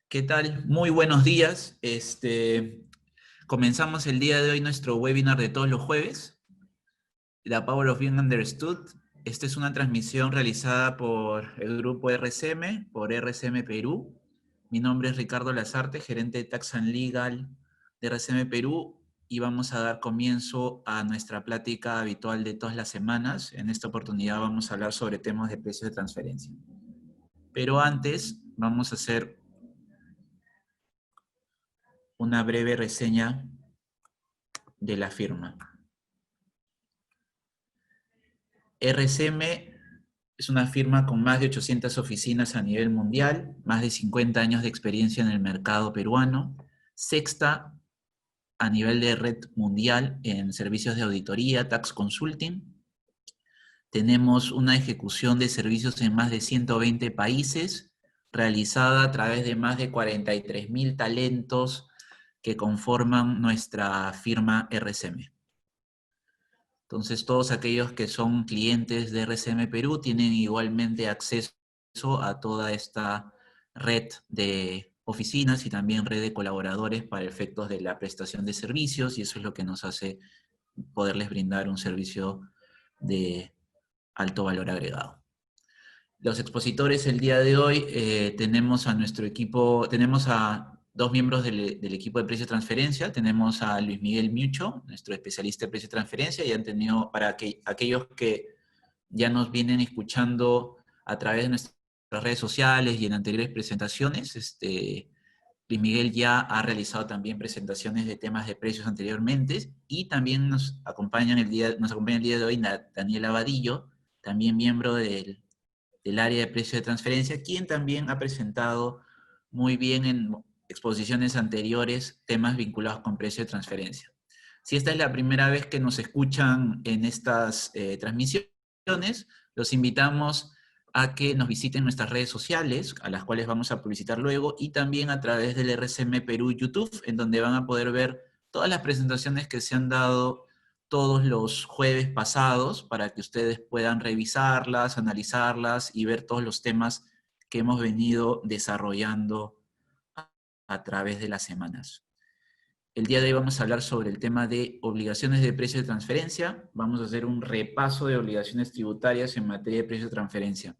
¿Qué tal? Muy buenos días. Comenzamos el día de hoy nuestro webinar de todos los jueves, The Power of Being Understood. Esta es una transmisión realizada por el grupo RCM, por RCM Perú. Mi nombre es Ricardo Lazarte, gerente de Tax and Legal de RCM Perú, y vamos a dar comienzo a nuestra plática habitual de todas las semanas. En esta oportunidad vamos a hablar sobre temas de precios de transferencia. Pero antes vamos a hacer una breve reseña de la firma. RCM es una firma con más de 800 oficinas a nivel mundial, más de 50 años de experiencia en el mercado peruano, sexta a nivel de red mundial en servicios de auditoría, tax consulting. Tenemos una ejecución de servicios en más de 120 países, realizada a través de más de 43.000 talentos que conforman nuestra firma RCM. Entonces, todos aquellos que son clientes de RCM Perú tienen igualmente acceso a toda esta red de oficinas y también red de colaboradores para efectos de la prestación de servicios, y eso es lo que nos hace poderles brindar un servicio de alto valor agregado. Los expositores el día de hoy tenemos a nuestro equipo, tenemos a dos miembros del equipo de precio de transferencia. Tenemos a Luis Miguel Miucho, nuestro especialista de precio de transferencia, y han tenido, para aquellos que ya nos vienen escuchando a través de nuestras redes sociales y en anteriores presentaciones, Luis Miguel ya ha realizado también presentaciones de temas de precios anteriormente, y también nos acompaña el día de hoy Daniela Vadillo, también miembro del área de precio de transferencia, quien también ha presentado muy bien en exposiciones anteriores temas vinculados con precio de transferencia. Si esta es la primera vez que nos escuchan en estas transmisiones, los invitamos a que nos visiten nuestras redes sociales, a las cuales vamos a publicitar luego, y también a través del RCM Perú YouTube, en donde van a poder ver todas las presentaciones que se han dado todos los jueves pasados, para que ustedes puedan revisarlas, analizarlas y ver todos los temas que hemos venido desarrollando a través de las semanas. El día de hoy vamos a hablar sobre el tema de obligaciones de precio de transferencia. Vamos a hacer un repaso de obligaciones tributarias en materia de precio de transferencia.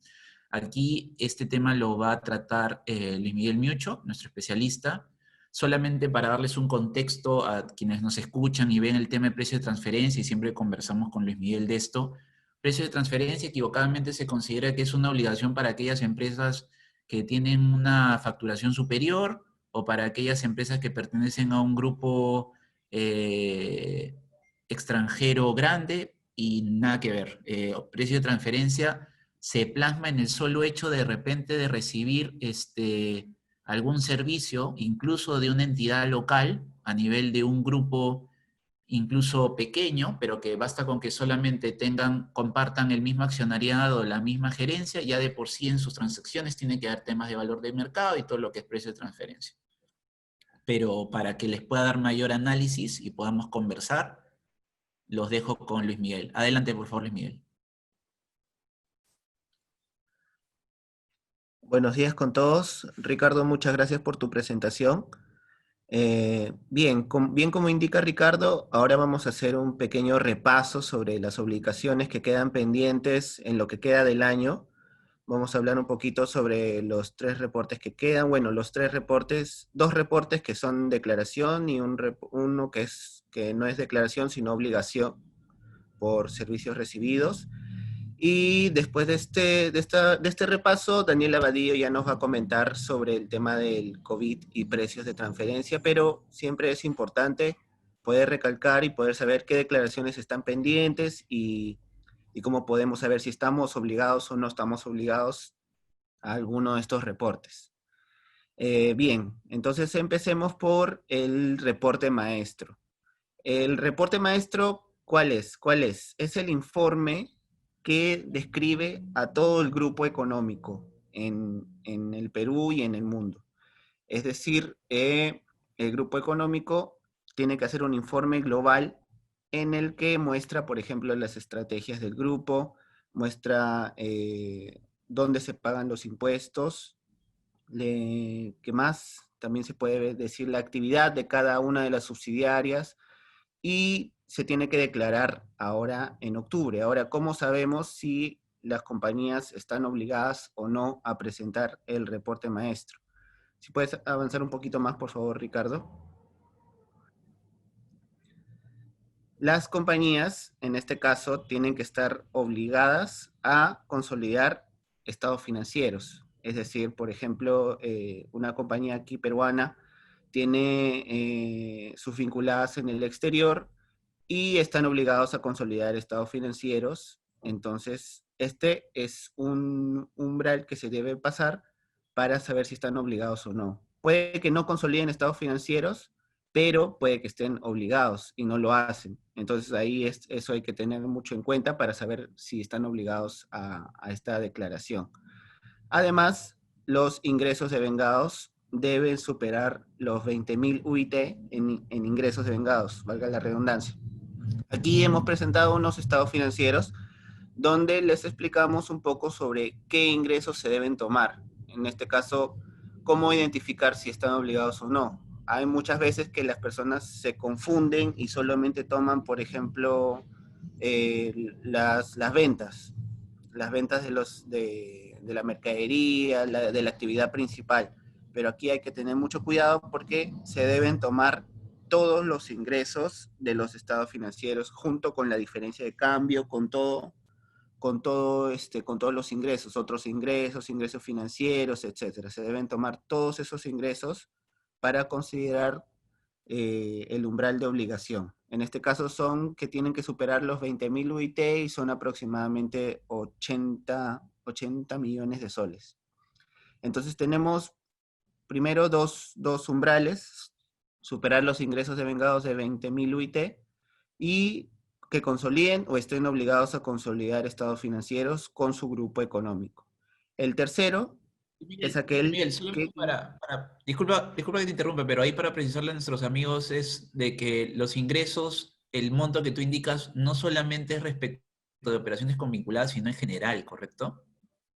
Aquí este tema lo va a tratar Luis Miguel Miucho, nuestro especialista. Solamente para darles un contexto a quienes nos escuchan y ven el tema de precio de transferencia, y siempre conversamos con Luis Miguel de esto. Precio de transferencia equivocadamente se considera que es una obligación para aquellas empresas que tienen una facturación superior, o para aquellas empresas que pertenecen a un grupo eh, extranjero grande, y nada que ver. Precio de transferencia se plasma en el solo hecho de repente de recibir algún servicio, incluso de una entidad local, a nivel de un grupo incluso pequeño, pero que basta con que solamente compartan el mismo accionariado, la misma gerencia, ya de por sí en sus transacciones tiene que haber temas de valor de mercado y todo lo que es precio de transferencia. Pero para que les pueda dar mayor análisis y podamos conversar, los dejo con Luis Miguel. Adelante, por favor, Luis Miguel. Buenos días con todos. Ricardo, muchas gracias por tu presentación. Bien, como indica Ricardo, ahora vamos a hacer un pequeño repaso sobre las obligaciones que quedan pendientes en lo que queda del año. Vamos a hablar un poquito sobre los tres reportes que quedan. Bueno, los tres reportes, dos reportes que son declaración y uno que no es declaración, sino obligación por servicios recibidos. Y después de este repaso, Daniel Abadillo ya nos va a comentar sobre el tema del COVID y precios de transferencia, pero siempre es importante poder recalcar y poder saber qué declaraciones están pendientes y cómo podemos saber si estamos obligados o no estamos obligados a alguno de estos reportes. Bien, entonces empecemos por el reporte maestro. El reporte maestro, ¿cuál es? ¿Cuál es? Es el informe que describe a todo el grupo económico en el Perú y en el mundo. Es decir, el grupo económico tiene que hacer un informe global en el que muestra, por ejemplo, las estrategias del grupo, muestra dónde se pagan los impuestos, ¿Qué más? También se puede decir la actividad de cada una de las subsidiarias y se tiene que declarar ahora en octubre. Ahora, ¿cómo sabemos si las compañías están obligadas o no a presentar el reporte maestro? Si puedes avanzar un poquito más, por favor, Ricardo. Las compañías, en este caso, tienen que estar obligadas a consolidar estados financieros. Es decir, por ejemplo, una compañía aquí peruana tiene sus vinculadas en el exterior y están obligados a consolidar estados financieros. Entonces, este es un umbral que se debe pasar para saber si están obligados o no. Puede que no consoliden estados financieros, pero puede que estén obligados y no lo hacen. Entonces ahí eso hay que tener mucho en cuenta para saber si están obligados a esta declaración. Además, los ingresos devengados deben superar los 20.000 UIT en ingresos devengados, valga la redundancia. Aquí hemos presentado unos estados financieros donde les explicamos un poco sobre qué ingresos se deben tomar. En este caso, cómo identificar si están obligados o no. Hay muchas veces que las personas se confunden y solamente toman, por ejemplo, las ventas de la mercadería, de la actividad principal. Pero aquí hay que tener mucho cuidado porque se deben tomar todos los ingresos de los estados financieros junto con la diferencia de cambio, con todos los ingresos, otros ingresos, ingresos financieros, etcétera. Se deben tomar todos esos ingresos para considerar el umbral de obligación. En este caso son que tienen que superar los 20.000 UIT y son aproximadamente 80 millones de soles. Entonces tenemos primero dos umbrales, superar los ingresos devengados de 20.000 UIT y que consoliden o estén obligados a consolidar estados financieros con su grupo económico. El tercero es aquel Miguel, que... solamente disculpa que te interrumpa, pero ahí para precisarle a nuestros amigos es de que los ingresos, el monto que tú indicas, no solamente es respecto de operaciones con vinculadas, sino en general, ¿correcto?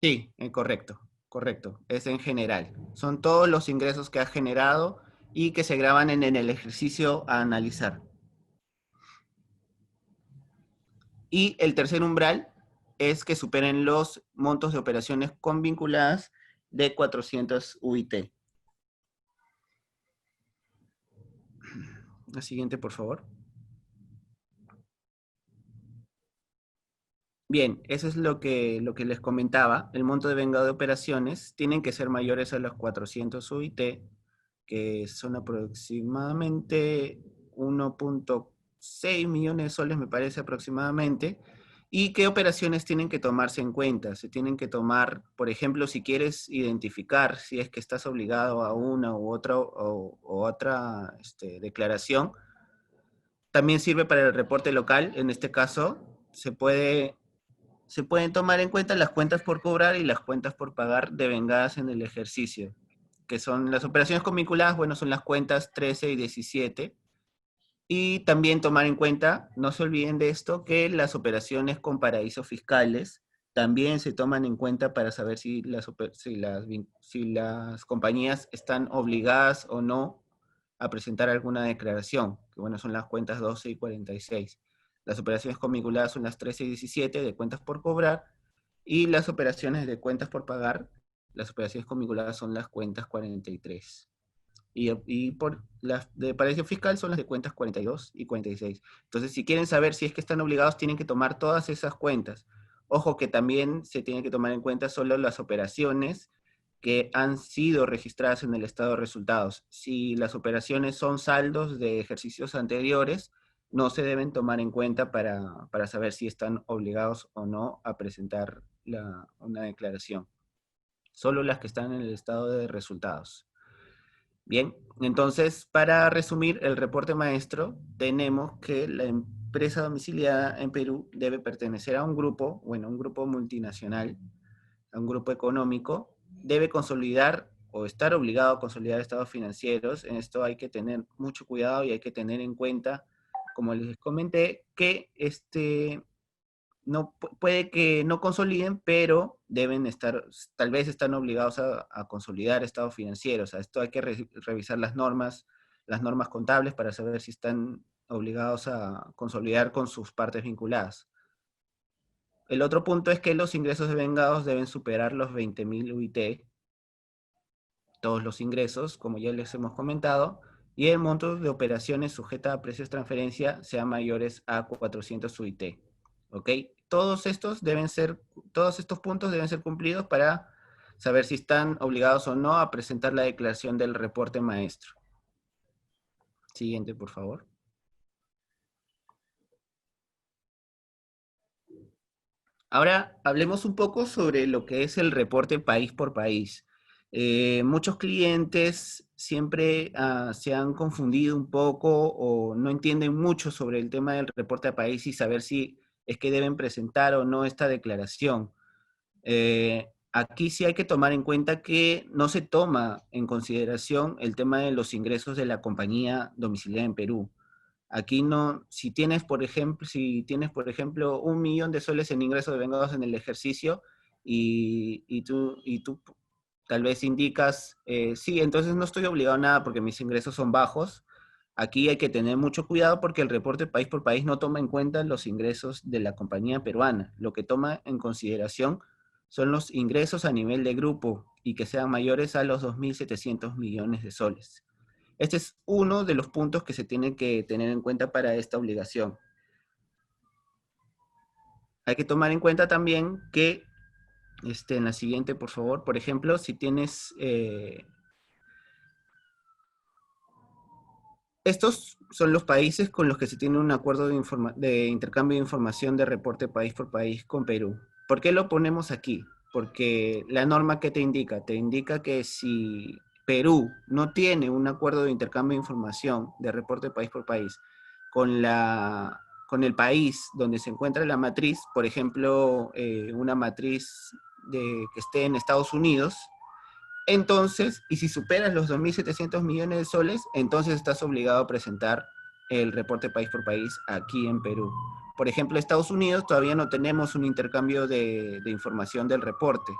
Sí, correcto, correcto. Es en general. Son todos los ingresos que ha generado y que se graban en el ejercicio a analizar. Y el tercer umbral es que superen los montos de operaciones con vinculadas de 400 UIT. La siguiente, por favor. Bien, eso es lo que les comentaba. El monto de vengado de operaciones tienen que ser mayores a los 400 UIT, que son aproximadamente 1.6 millones de soles, me parece aproximadamente. ¿Y qué operaciones tienen que tomarse en cuenta? Se tienen que tomar, por ejemplo, si quieres identificar si es que estás obligado a una u otra, declaración, también sirve para el reporte local. En este caso, se pueden tomar en cuenta las cuentas por cobrar y las cuentas por pagar devengadas en el ejercicio, que son las operaciones con vinculadas, bueno, son las cuentas 13 y 17. Y también tomar en cuenta, no se olviden de esto, que las operaciones con paraísos fiscales también se toman en cuenta para saber si las compañías están obligadas o no a presentar alguna declaración, que bueno, son las cuentas 12 y 46. Las operaciones con vinculadas son las 13 y 17 de cuentas por cobrar, y las operaciones de cuentas por pagar, las operaciones con vinculadas son las cuentas 43. Y por las de paraíso fiscal son las de cuentas 42 y 46. Entonces, si quieren saber si es que están obligados, tienen que tomar todas esas cuentas. Ojo que también se tiene que tomar en cuenta solo las operaciones que han sido registradas en el estado de resultados. Si las operaciones son saldos de ejercicios anteriores, no se deben tomar en cuenta para saber si están obligados o no a presentar una declaración. Solo las que están en el estado de resultados. Bien, entonces, para resumir el reporte maestro, tenemos que la empresa domiciliada en Perú debe pertenecer a un grupo, bueno, un grupo multinacional, a un grupo económico, debe consolidar o estar obligado a consolidar estados financieros. En esto hay que tener mucho cuidado y hay que tener en cuenta, como les comenté, que puede que no consoliden, pero deben estar, tal vez están obligados a consolidar estados financieros. A esto hay que revisar las normas contables para saber si están obligados a consolidar con sus partes vinculadas. El otro punto es que los ingresos devengados deben superar los 20.000 UIT, todos los ingresos, como ya les hemos comentado, y el monto de operaciones sujetas a precios de transferencia sean mayores a 400 UIT. ¿Ok? Todos estos puntos deben ser cumplidos para saber si están obligados o no a presentar la declaración del reporte maestro. Siguiente, por favor. Ahora hablemos un poco sobre lo que es el reporte país por país. Muchos clientes siempre se han confundido un poco o no entienden mucho sobre el tema del reporte a país y saber si es que deben presentar o no esta declaración. Aquí sí hay que tomar en cuenta que no se toma en consideración el tema de los ingresos de la compañía domiciliada en Perú. Aquí no, si tienes, por ejemplo, 1.000.000 de soles en ingresos devengados en el ejercicio y tú tal vez indicas, sí, entonces no estoy obligado a nada porque mis ingresos son bajos. Aquí hay que tener mucho cuidado porque el reporte país por país no toma en cuenta los ingresos de la compañía peruana. Lo que toma en consideración son los ingresos a nivel de grupo y que sean mayores a los 2.700 millones de soles. Este es uno de los puntos que se tienen que tener en cuenta para esta obligación. Hay que tomar en cuenta también que, en la siguiente, por favor, por ejemplo, si tienes... estos son los países con los que se tiene un acuerdo de intercambio de información de reporte país por país con Perú. ¿Por qué lo ponemos aquí? Porque la norma que te indica que si Perú no tiene un acuerdo de intercambio de información de reporte país por país con el país donde se encuentra la matriz, por ejemplo, una matriz que esté en Estados Unidos, entonces, y si superas los 2.700 millones de soles, entonces estás obligado a presentar el reporte país por país aquí en Perú. Por ejemplo, Estados Unidos todavía no tenemos un intercambio de información del reporte.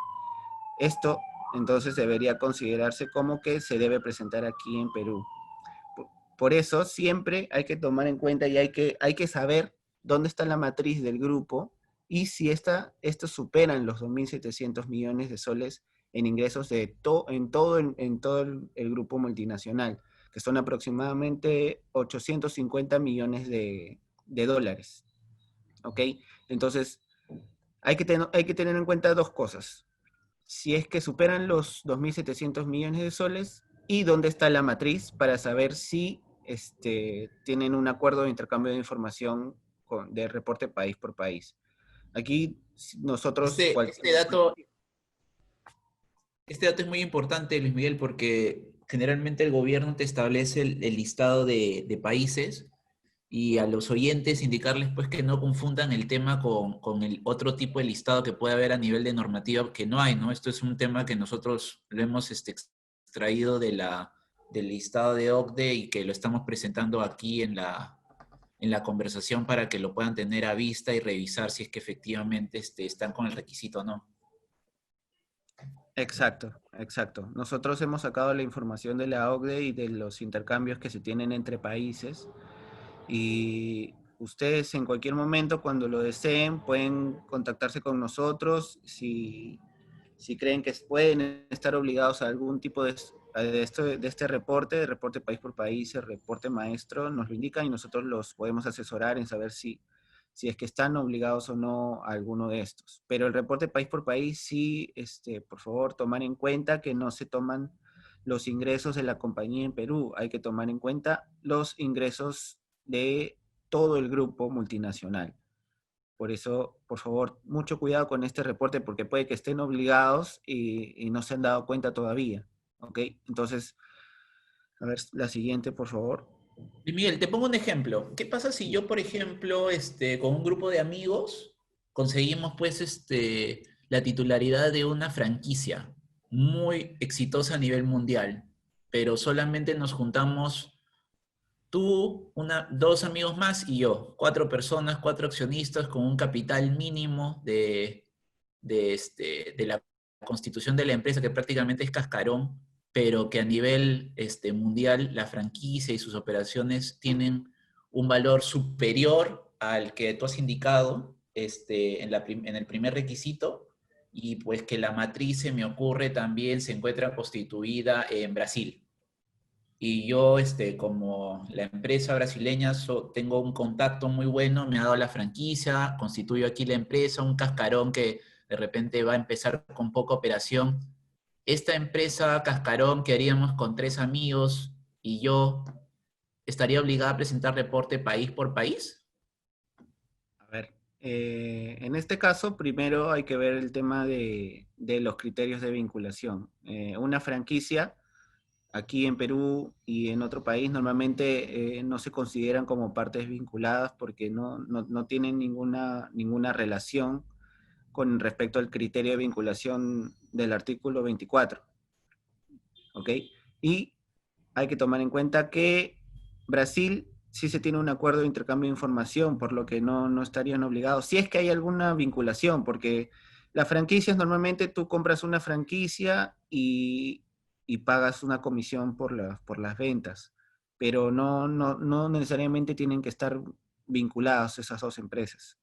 Esto entonces debería considerarse como que se debe presentar aquí en Perú. Por eso siempre hay que tomar en cuenta y hay que saber dónde está la matriz del grupo y si estos superan los 2.700 millones de soles en ingresos en todo el grupo multinacional, que son aproximadamente 850 millones de dólares. ¿Ok? Entonces, hay que tener en cuenta dos cosas. Si es que superan los 2.700 millones de soles y dónde está la matriz para saber si tienen un acuerdo de intercambio de información de reporte país por país. Aquí nosotros... Este dato es muy importante, Luis Miguel, porque generalmente el gobierno te establece el listado de países y a los oyentes indicarles pues que no confundan el tema con el otro tipo de listado que puede haber a nivel de normativa que no hay, ¿no? Esto es un tema que nosotros lo hemos extraído del listado de OCDE y que lo estamos presentando aquí en la conversación para que lo puedan tener a vista y revisar si es que efectivamente están con el requisito o no. Exacto, exacto. Nosotros hemos sacado la información de la OCDE y de los intercambios que se tienen entre países y ustedes en cualquier momento cuando lo deseen pueden contactarse con nosotros si creen que pueden estar obligados a algún tipo de este reporte, de reporte país por país, el reporte maestro, nos lo indican y nosotros los podemos asesorar en saber si es que están obligados o no a alguno de estos. Pero el reporte país por país sí, por favor, tomar en cuenta que no se toman los ingresos de la compañía en Perú. Hay que tomar en cuenta los ingresos de todo el grupo multinacional. Por eso, por favor, mucho cuidado con este reporte porque puede que estén obligados y no se han dado cuenta todavía. ¿Ok? Entonces, a ver, la siguiente, por favor. Y Miguel, te pongo un ejemplo. ¿Qué pasa si yo, por ejemplo, con un grupo de amigos conseguimos pues la titularidad de una franquicia muy exitosa a nivel mundial, pero solamente nos juntamos tú, dos amigos más y yo, cuatro personas, cuatro accionistas con un capital mínimo de la constitución de la empresa, que prácticamente es cascarón, pero que a nivel mundial la franquicia y sus operaciones tienen un valor superior al que tú has indicado en el primer requisito, y pues que la matriz, se me ocurre, también se encuentra constituida en Brasil. Y yo, como la empresa brasileña, tengo un contacto muy bueno, me ha dado la franquicia, constituyo aquí la empresa, un cascarón que de repente va a empezar con poca operación. Esta empresa cascarón que haríamos con tres amigos y yo, ¿estaría obligada a presentar reporte país por país? A ver, en este caso, primero hay que ver el tema de los criterios de vinculación. Una franquicia aquí en Perú y en otro país normalmente no se consideran como partes vinculadas porque no tienen ninguna relación con respecto al criterio de vinculación del artículo 24. ¿Ok? Y hay que tomar en cuenta que Brasil sí se tiene un acuerdo de intercambio de información, por lo que no estarían obligados, si es que hay alguna vinculación, porque las franquicias normalmente tú compras una franquicia y pagas una comisión por las ventas, pero no necesariamente tienen que estar vinculados esas dos empresas.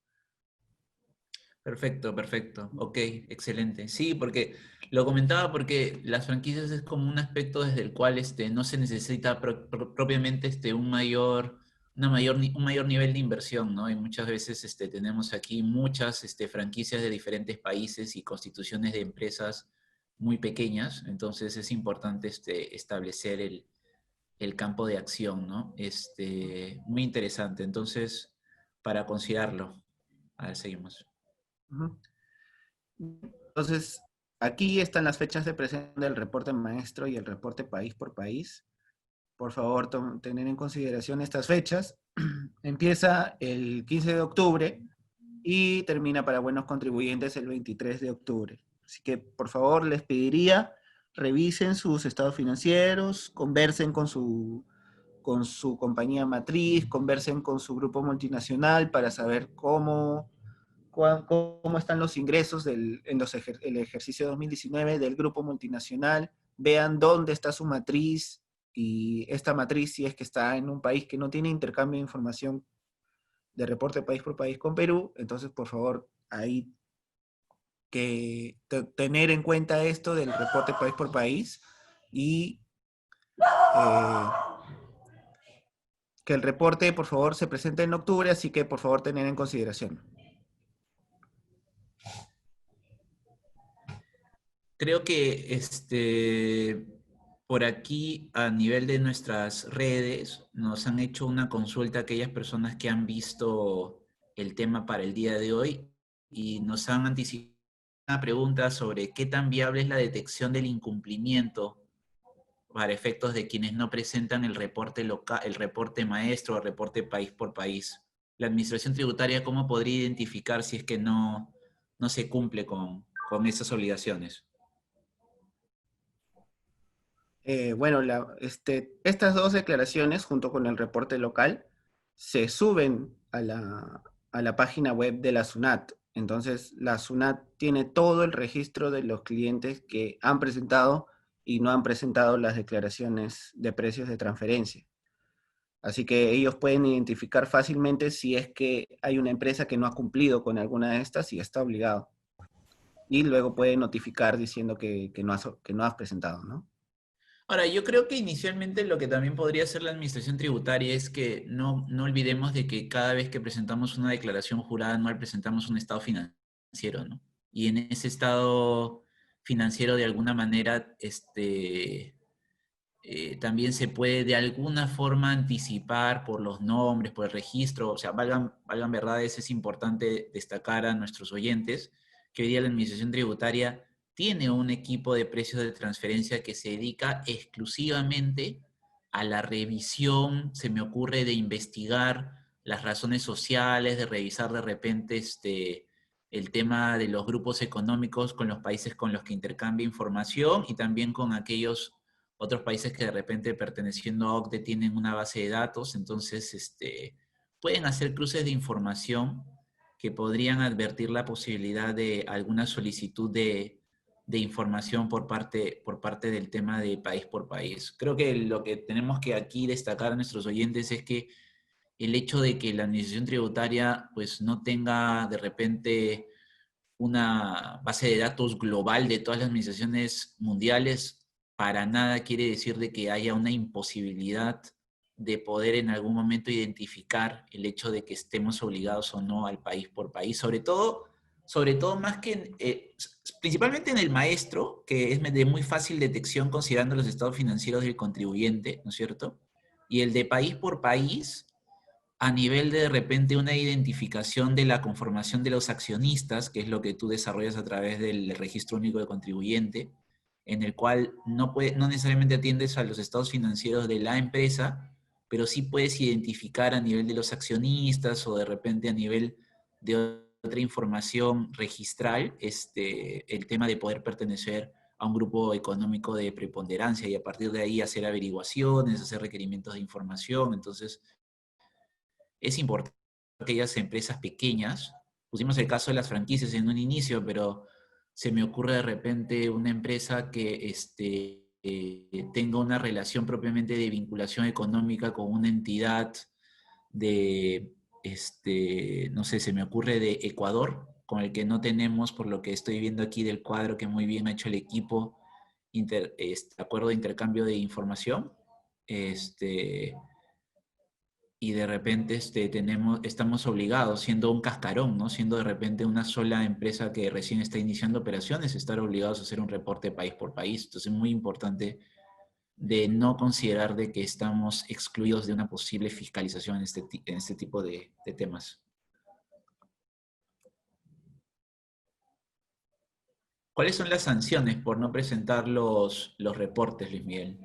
Perfecto, perfecto. Ok, excelente. Sí, porque lo comentaba porque las franquicias es como un aspecto desde el cual no se necesita propiamente un mayor nivel de inversión, ¿no? Y muchas veces tenemos aquí muchas franquicias de diferentes países y constituciones de empresas muy pequeñas, entonces es importante establecer el campo de acción, ¿no? Muy interesante. Entonces, para considerarlo. A ver, seguimos. Ujú. Entonces, aquí están las fechas de presentación del reporte maestro y el reporte país por país. Por favor, tener en consideración estas fechas. Empieza el 15 de octubre y termina para buenos contribuyentes el 23 de octubre. Así que, por favor, les pediría, revisen sus estados financieros, conversen con su compañía matriz, conversen con su grupo multinacional para saber cómo están los ingresos el ejercicio 2019 del grupo multinacional, vean dónde está su matriz, y esta matriz, si es que está en un país que no tiene intercambio de información de reporte país por país con Perú, entonces por favor, ahí tener en cuenta esto del reporte país por país y eh, que el reporte por favor se presente en octubre, así que por favor tener en consideración. Creo que por aquí, a nivel de nuestras redes, nos han hecho una consulta a aquellas personas que han visto el tema para el día de hoy y nos han anticipado una pregunta sobre qué tan viable es la detección del incumplimiento para efectos de quienes no presentan el reporte local, el reporte maestro o el reporte país por país. La administración tributaria, ¿cómo podría identificar si es que no se cumple con esas obligaciones? Bueno, estas dos declaraciones, junto con el reporte local, se suben a la página web de la SUNAT. Entonces, la SUNAT tiene todo el registro de los clientes que han presentado y no han presentado las declaraciones de precios de transferencia. Así que ellos pueden identificar fácilmente si es que hay una empresa que no ha cumplido con alguna de estas y está obligado. Y luego pueden notificar diciendo que no has presentado, ¿no? Ahora, yo creo que inicialmente lo que también podría hacer la administración tributaria es que no olvidemos de que cada vez que presentamos una declaración jurada anual presentamos un estado financiero, ¿no? Y en ese estado financiero, de alguna manera, también se puede de alguna forma anticipar por los nombres, por el registro, o sea, valgan verdades, es importante destacar a nuestros oyentes que hoy día la Administración Tributaria tiene un equipo de precios de transferencia que se dedica exclusivamente a la revisión, se me ocurre, de investigar las razones sociales, de revisar de repente el tema de los grupos económicos con los países con los que intercambia información y también con otros países que de repente perteneciendo a OCDE tienen una base de datos, entonces pueden hacer cruces de información que podrían advertir la posibilidad de alguna solicitud de información por parte del tema de país por país. Creo que lo que tenemos que aquí destacar a nuestros oyentes es que el hecho de que la administración tributaria pues no tenga de repente una base de datos global de todas las administraciones mundiales, para nada quiere decir de que haya una imposibilidad de poder en algún momento identificar el hecho de que estemos obligados o no al país por país, sobre todo más que, principalmente en el maestro, que es de muy fácil detección considerando los estados financieros del contribuyente, ¿no es cierto? Y el de país por país, a nivel de repente una identificación de la conformación de los accionistas, que es lo que tú desarrollas a través del registro único de contribuyente, en el cual no necesariamente atiendes a los estados financieros de la empresa, pero sí puedes identificar a nivel de los accionistas o de repente a nivel de otra información registral, el tema de poder pertenecer a un grupo económico de preponderancia y a partir de ahí hacer averiguaciones, hacer requerimientos de información. Entonces, es importante que aquellas empresas pequeñas, pusimos el caso de las franquicias en un inicio, pero se me ocurre de repente una empresa que tenga una relación propiamente de vinculación económica con una entidad de, no sé, se me ocurre de Ecuador, con el que no tenemos, por lo que estoy viendo aquí del cuadro que muy bien ha hecho el equipo, acuerdo de intercambio de información. Este, y de repente estamos obligados, siendo un cascarón, ¿no? Siendo de repente una sola empresa que recién está iniciando operaciones, estar obligados a hacer un reporte país por país. Entonces es muy importante de no considerar de que estamos excluidos de una posible fiscalización en este tipo de temas. ¿Cuáles son las sanciones por no presentar los reportes, Luis Miguel?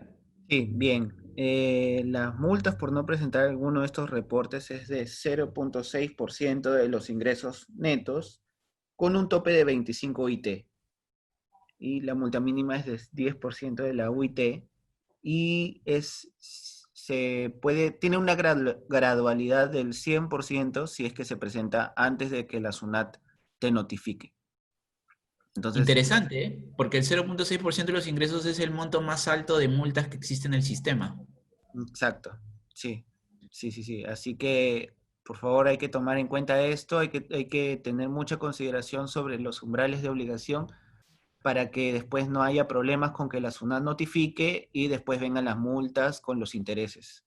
Sí, bien. Las multas por no presentar alguno de estos reportes es de 0,6% de los ingresos netos con un tope de 25 UIT. Y la multa mínima es de 10% de la UIT y tiene una gradualidad del 100% si es que se presenta antes de que la SUNAT te notifique. Entonces, Interesante, ¿eh? Porque el 0,6% de los ingresos es el monto más alto de multas que existe en el sistema. exacto, sí, sí, sí, sí. Así que, por favor, hay que tomar en cuenta esto, hay que tener mucha consideración sobre los umbrales de obligación para que después no haya problemas con que la SUNAT notifique y después vengan las multas con los intereses.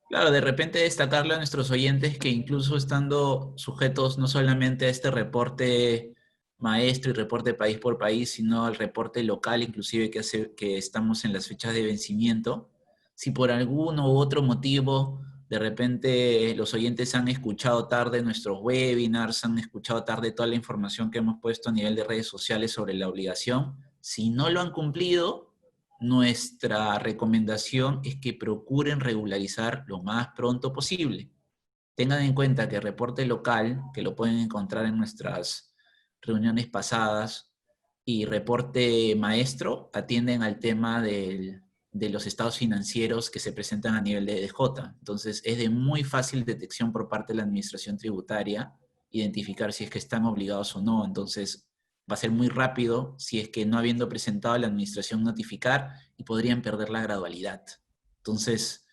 Claro, de repente destacarle a nuestros oyentes que incluso estando sujetos no solamente a este reporte maestro y reporte país por país, sino al reporte local, inclusive que hace que estamos en las fechas de vencimiento, si por alguno u otro motivo de repente los oyentes han escuchado tarde nuestros webinars, han escuchado tarde toda la información que hemos puesto a nivel de redes sociales sobre la obligación, si no lo han cumplido, nuestra recomendación es que procuren regularizar lo más pronto posible. Tengan en cuenta que el reporte local, que lo pueden encontrar en nuestras reuniones pasadas, y reporte maestro atienden al tema de los estados financieros que se presentan a nivel de EDJ. Entonces, es de muy fácil detección por parte de la administración tributaria identificar si es que están obligados o no. Entonces, va a ser muy rápido si es que no habiendo presentado a la administración notificar y podrían perder la gradualidad. Entonces,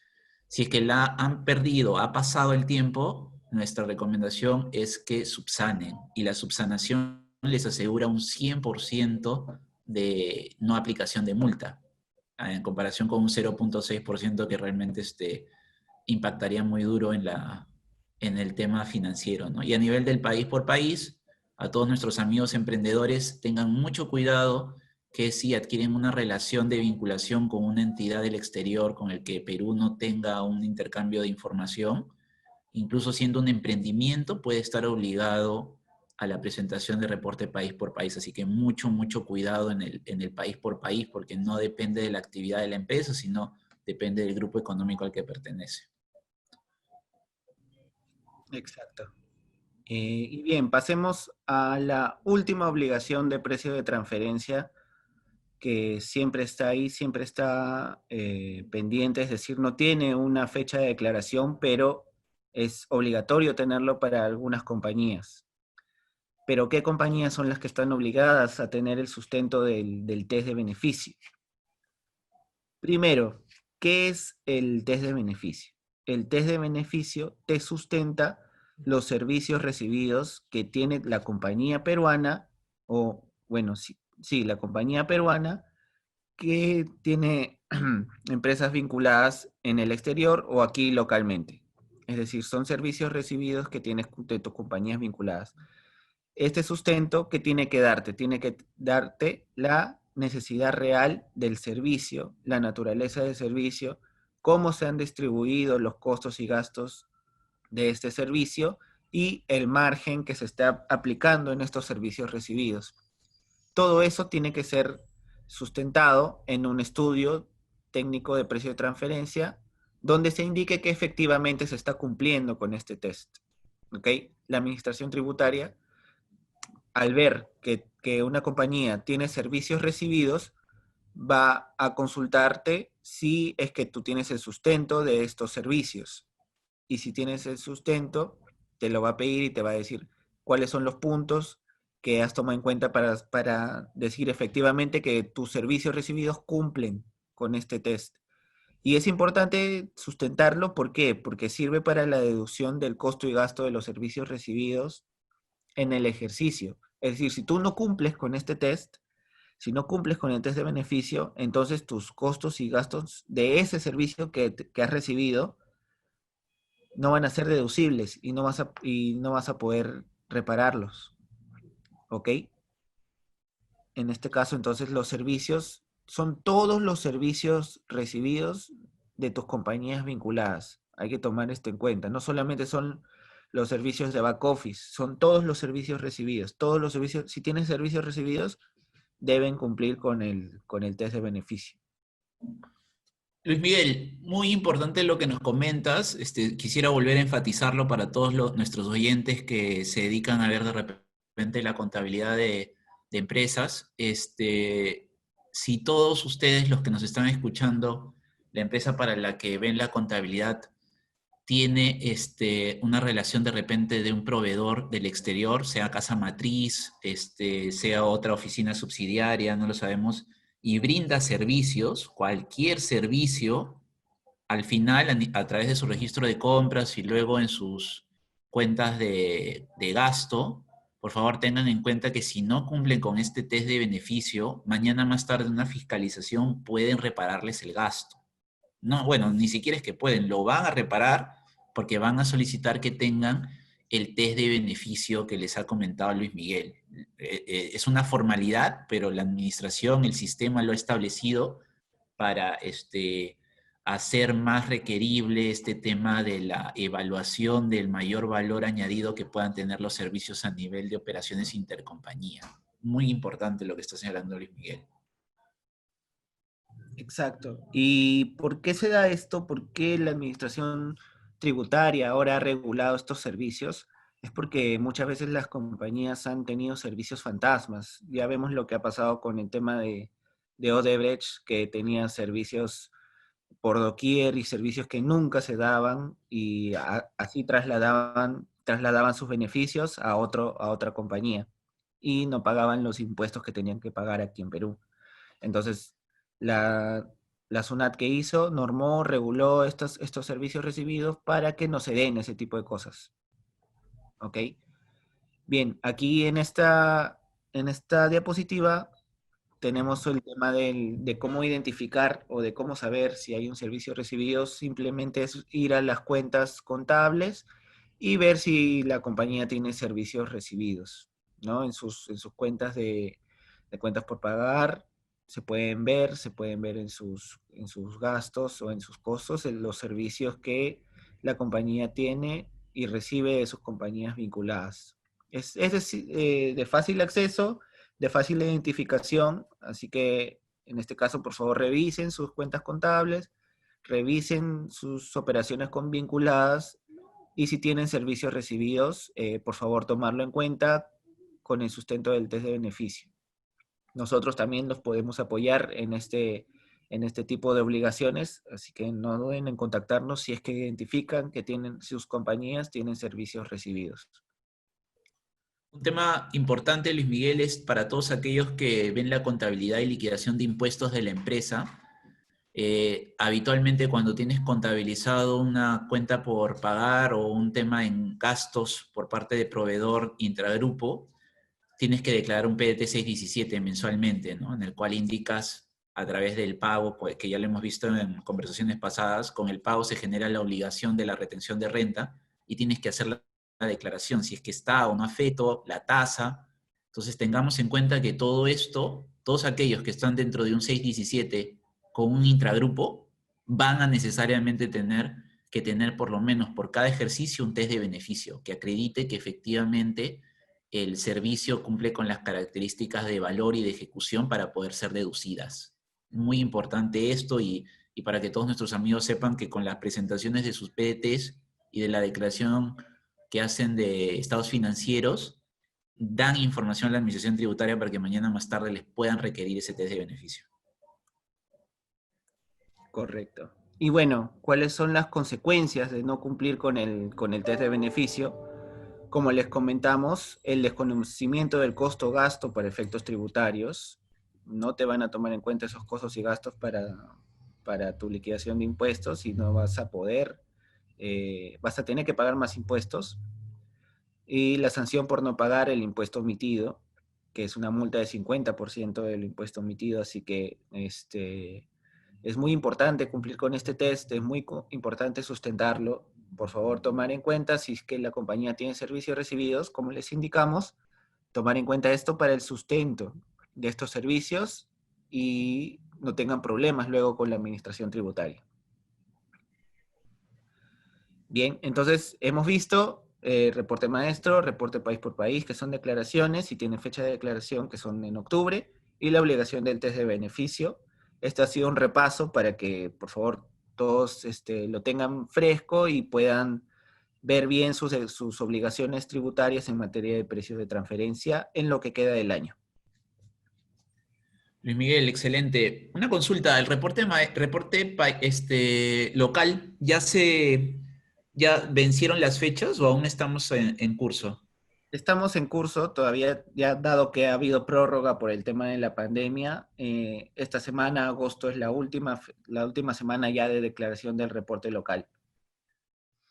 si es que la han perdido, ha pasado el tiempo, nuestra recomendación es que subsanen y la subsanación les asegura un 100% de no aplicación de multa, en comparación con un 0,6% que realmente impactaría muy duro en el tema financiero, ¿no? Y a nivel del país por país, a todos nuestros amigos emprendedores, tengan mucho cuidado que si adquieren una relación de vinculación con una entidad del exterior con el que Perú no tenga un intercambio de información, incluso siendo un emprendimiento, puede estar obligado a la presentación de reporte país por país. Así que mucho, mucho cuidado en el país por país, porque no depende de la actividad de la empresa, sino depende del grupo económico al que pertenece. Exacto. Y bien, pasemos a la última obligación de precio de transferencia, que siempre está ahí, siempre está pendiente, es decir, no tiene una fecha de declaración, pero es obligatorio tenerlo para algunas compañías. Pero ¿qué compañías son las que están obligadas a tener el sustento del test de beneficio? Primero, ¿qué es el test de beneficio? El test de beneficio te sustenta los servicios recibidos que tiene la compañía peruana, o bueno, sí, sí, la compañía peruana que tiene empresas vinculadas en el exterior o aquí localmente. Es decir, son servicios recibidos que tienes de tus compañías vinculadas. Este sustento que tiene que darte, tiene que darte la necesidad real del servicio, la naturaleza del servicio, cómo se han distribuido los costos y gastos de este servicio y el margen que se está aplicando en estos servicios recibidos. Todo eso tiene que ser sustentado en un estudio técnico de precio de transferencia donde se indique que efectivamente se está cumpliendo con este test. ¿Ok? La administración tributaria, al ver que una compañía tiene servicios recibidos, va a consultarte si es que tú tienes el sustento de estos servicios. Y si tienes el sustento, te lo va a pedir y te va a decir cuáles son los puntos que has tomado en cuenta para decir efectivamente que tus servicios recibidos cumplen con este test. Y es importante sustentarlo, ¿por qué? Porque sirve para la deducción del costo y gasto de los servicios recibidos en el ejercicio. Es decir, si tú no cumples con este test, si no cumples con el test de beneficio, entonces tus costos y gastos de ese servicio que has recibido no van a ser deducibles y no vas a poder repararlos. ¿Ok? En este caso, entonces, los servicios son todos los servicios recibidos de tus compañías vinculadas. Hay que tomar esto en cuenta. No solamente son los servicios de back office, son todos los servicios recibidos. Todos los servicios, si tienes servicios recibidos, deben cumplir con el test de beneficio. Luis Miguel, muy importante lo que nos comentas. Quisiera volver a enfatizarlo para todos nuestros oyentes que se dedican a ver de repente la contabilidad de empresas. Si todos ustedes, los que nos están escuchando, la empresa para la que ven la contabilidad tiene una relación de repente de un proveedor del exterior, sea casa matriz, sea otra oficina subsidiaria, no lo sabemos, y brinda servicios, cualquier servicio, al final a través de su registro de compras y luego en sus cuentas de gasto, por favor tengan en cuenta que si no cumplen con este test de beneficio, mañana más tarde en una fiscalización pueden repararles el gasto. No, bueno, ni siquiera es que pueden, lo van a reparar porque van a solicitar que tengan el test de beneficio que les ha comentado Luis Miguel. Es una formalidad, pero la administración, el sistema lo ha establecido para hacer más requerible este tema de la evaluación del mayor valor añadido que puedan tener los servicios a nivel de operaciones intercompañía. Muy importante lo que está señalando Luis Miguel. Exacto. ¿Y por qué se da esto? ¿Por qué la administración tributaria ahora ha regulado estos servicios? Es porque muchas veces las compañías han tenido servicios fantasmas. Ya vemos lo que ha pasado con el tema de Odebrecht, que tenía servicios por doquier y servicios que nunca se daban y así trasladaban sus beneficios a otra compañía y no pagaban los impuestos que tenían que pagar aquí en Perú. Entonces, la, la SUNAT que hizo, normó, reguló estos servicios recibidos para que no se den ese tipo de cosas. ¿Ok? Bien, aquí en esta diapositiva tenemos el tema de cómo identificar o de cómo saber si hay un servicio recibido. Simplemente es ir a las cuentas contables y ver si la compañía tiene servicios recibidos, ¿no? En sus cuentas de cuentas por pagar se pueden ver en sus gastos o en sus costos en los servicios que la compañía tiene y recibe de sus compañías vinculadas. De fácil acceso, de fácil identificación, así que en este caso, por favor, revisen sus cuentas contables, revisen sus operaciones con vinculadas y si tienen servicios recibidos, por favor, tomarlo en cuenta con el sustento del test de beneficio. Nosotros también los podemos apoyar en este tipo de obligaciones, así que no duden en contactarnos si es que identifican que sus compañías tienen servicios recibidos. Un tema importante, Luis Miguel, es para todos aquellos que ven la contabilidad y liquidación de impuestos de la empresa. Habitualmente cuando tienes contabilizado una cuenta por pagar o un tema en gastos por parte de proveedor intragrupo, tienes que declarar un PDT 617 mensualmente, ¿no? En el cual indicas a través del pago, pues, que ya lo hemos visto en conversaciones pasadas, con el pago se genera la obligación de la retención de renta y tienes que hacer la declaración, si es que está o no afecto, la tasa. Entonces tengamos en cuenta que todo esto, todos aquellos que están dentro de un 617 con un intragrupo, van a necesariamente tener que tener por lo menos por cada ejercicio un test de beneficio que acredite que efectivamente el servicio cumple con las características de valor y de ejecución para poder ser deducidas. Muy importante esto y para que todos nuestros amigos sepan que con las presentaciones de sus PDTs y de la declaración que hacen de estados financieros, dan información a la administración tributaria para que mañana más tarde les puedan requerir ese test de beneficio. Correcto. Y bueno, ¿cuáles son las consecuencias de no cumplir con el test de beneficio? Como les comentamos, el desconocimiento del costo-gasto para efectos tributarios, no te van a tomar en cuenta esos costos y gastos para tu liquidación de impuestos y no vas a poder, vas a tener que pagar más impuestos. Y la sanción por no pagar el impuesto omitido, que es una multa de 50% del impuesto omitido, así que es muy importante cumplir con este test, es muy importante sustentarlo. Por favor, tomar en cuenta si es que la compañía tiene servicios recibidos, como les indicamos, tomar en cuenta esto para el sustento de estos servicios y no tengan problemas luego con la administración tributaria. Bien, entonces hemos visto reporte maestro, reporte país por país, que son declaraciones y tienen fecha de declaración que son en octubre, y la obligación del test de beneficio. Este ha sido un repaso para que, por favor, todos lo tengan fresco y puedan ver bien sus obligaciones tributarias en materia de precios de transferencia en lo que queda del año. Luis Miguel, excelente. Una consulta, ¿el local ya vencieron las fechas o aún estamos en curso? Estamos en curso, todavía ya dado que ha habido prórroga por el tema de la pandemia, esta semana, agosto, es la última semana ya de declaración del reporte local.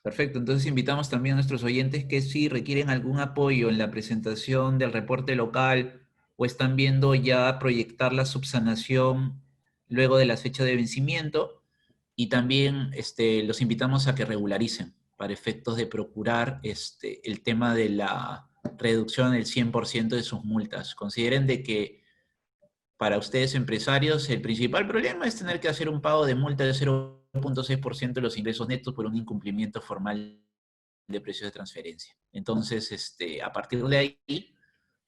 Perfecto, entonces invitamos también a nuestros oyentes que si requieren algún apoyo en la presentación del reporte local o están viendo ya proyectar la subsanación luego de la fecha de vencimiento, y también los invitamos a que regularicen para efectos de procurar el tema de la reducción del 100% de sus multas. Consideren de que para ustedes empresarios el principal problema es tener que hacer un pago de multa de 0,6% de los ingresos netos por un incumplimiento formal de precios de transferencia. Entonces, a partir de ahí,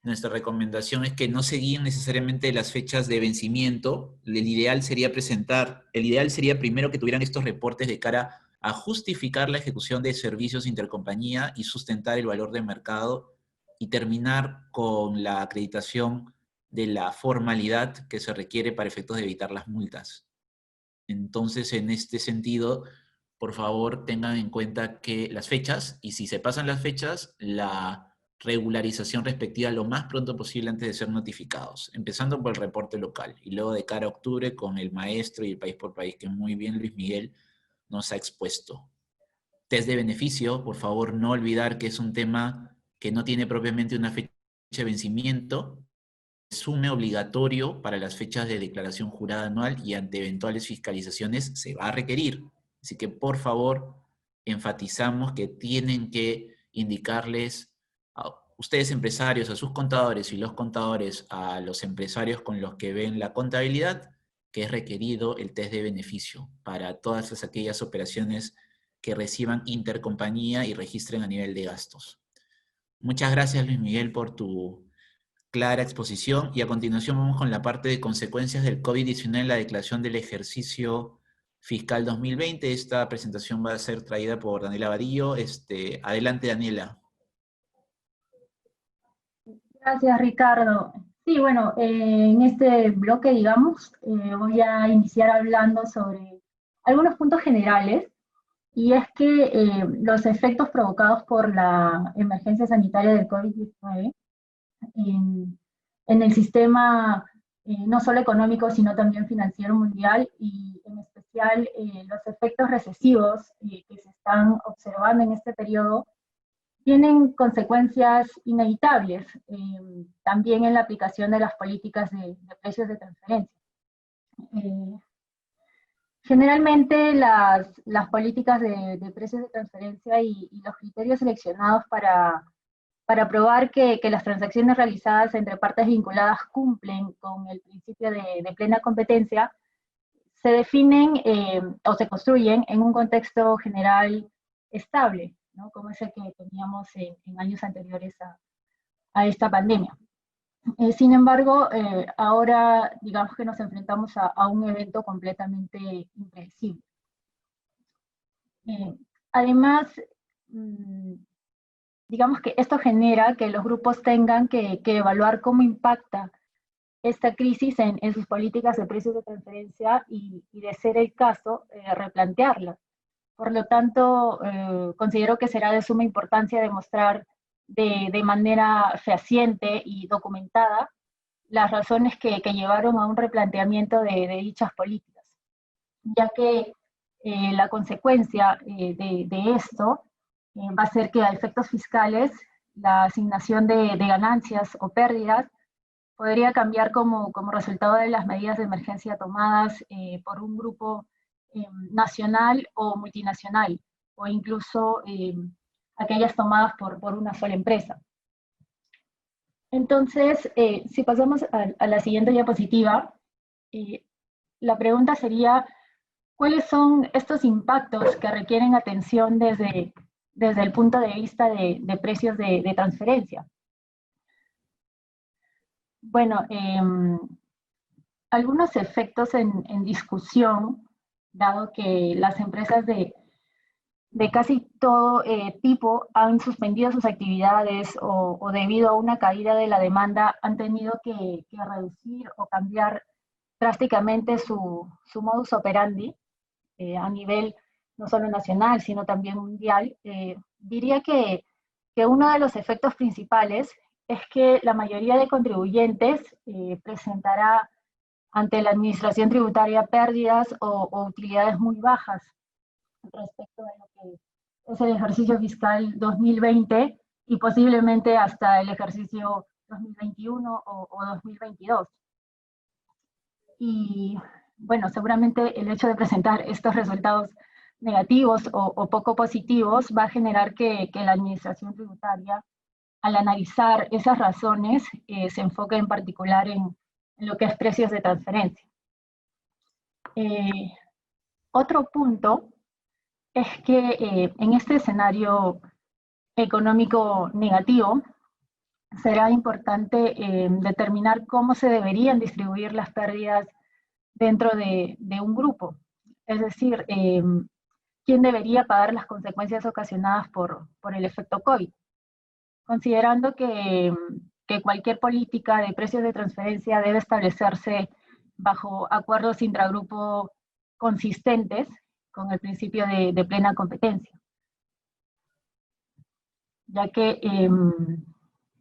nuestra recomendación es que no se guíen necesariamente las fechas de vencimiento. El ideal sería primero que tuvieran estos reportes de cara a justificar la ejecución de servicios intercompañía y sustentar el valor de mercado y terminar con la acreditación de la formalidad que se requiere para efectos de evitar las multas. Entonces, en este sentido, por favor, tengan en cuenta que las fechas, y si se pasan las fechas, la regularización respectiva lo más pronto posible antes de ser notificados, empezando por el reporte local y luego de cara a octubre con el maestro y el país por país, que muy bien Luis Miguel nos ha expuesto. Test de beneficio, por favor, no olvidar que es un tema que no tiene propiamente una fecha de vencimiento, sume obligatorio para las fechas de declaración jurada anual y ante eventuales fiscalizaciones se va a requerir. Así que, por favor, enfatizamos que tienen que indicarles a ustedes empresarios, a sus contadores y los contadores a los empresarios con los que ven la contabilidad, que es requerido el test de beneficio para todas aquellas operaciones que reciban intercompañía y registren a nivel de gastos. Muchas gracias, Luis Miguel, por tu clara exposición, y a continuación vamos con la parte de consecuencias del COVID-19 en la declaración del ejercicio fiscal 2020. Esta presentación va a ser traída por Daniela Vadillo. Adelante, Daniela. Gracias, Ricardo. Sí, bueno, en este bloque, digamos, voy a iniciar hablando sobre algunos puntos generales, y es que los efectos provocados por la emergencia sanitaria del COVID-19 en, en el sistema no solo económico, sino también financiero mundial, y en especial los efectos recesivos que se están observando en este periodo, tienen consecuencias inevitables también en la aplicación de las políticas de precios de transferencia. Eh, Generalmente las políticas de precios de transferencia y los criterios seleccionados para probar que las transacciones realizadas entre partes vinculadas cumplen con el principio de plena competencia se definen o se construyen en un contexto general estable, ¿no? Como es el que teníamos en años anteriores a esta pandemia. Sin embargo, ahora digamos que nos enfrentamos a un evento completamente impredecible. Eh, Además, mm, digamos que esto genera que los grupos tengan que evaluar cómo impacta esta crisis en sus políticas de precios de transferencia y de ser el caso, replantearlas. Por lo tanto, considero que será de suma importancia demostrar de manera fehaciente y documentada las razones que llevaron a un replanteamiento de dichas políticas, ya que la consecuencia de esto va a ser que a efectos fiscales la asignación de ganancias o pérdidas podría cambiar como resultado de las medidas de emergencia tomadas por un grupo nacional o multinacional, o incluso aquellas tomadas por una sola empresa. Entonces, si pasamos a la siguiente diapositiva, eh, la pregunta sería, ¿cuáles son estos impactos que requieren atención desde el punto de vista de precios de transferencia? Bueno, algunos efectos en discusión, dado que las empresas de casi todo tipo han suspendido sus actividades o debido a una caída de la demanda han tenido que reducir o cambiar drásticamente su modus operandi a nivel no solo nacional, sino también mundial. Diría que uno de los efectos principales es que la mayoría de contribuyentes presentará ante la administración tributaria pérdidas o utilidades muy bajas respecto a lo que es el ejercicio fiscal 2020 y posiblemente hasta el ejercicio 2021 o 2022. Y bueno, seguramente el hecho de presentar estos resultados negativos o poco positivos va a generar que la administración tributaria, al analizar esas razones, se enfoque en particular en lo que es precios de transferencia. Otro punto es que en este escenario económico negativo será importante determinar cómo se deberían distribuir las pérdidas dentro de un grupo. Es decir, quién debería pagar las consecuencias ocasionadas por el efecto COVID, considerando que cualquier política de precios de transferencia debe establecerse bajo acuerdos intragrupo consistentes con el principio de plena competencia, ya que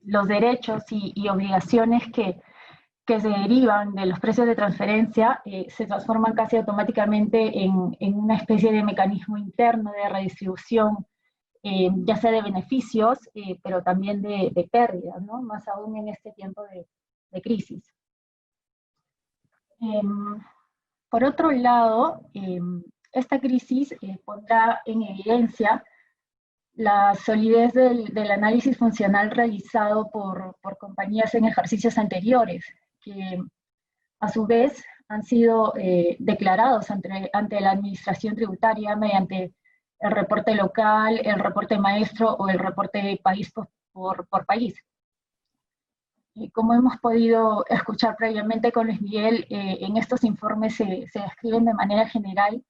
los derechos y obligaciones que se derivan de los precios de transferencia se transforman casi automáticamente en una especie de mecanismo interno de redistribución, ya sea de beneficios, pero también de pérdidas, ¿no? Más aún en este tiempo de crisis. Por otro lado, esta crisis pondrá en evidencia la solidez del análisis funcional realizado por compañías en ejercicios anteriores, que a su vez han sido declarados ante la administración tributaria mediante el reporte local, el reporte maestro o el reporte país por país. Como hemos podido escuchar previamente con Luis Miguel, en estos informes se describen de manera general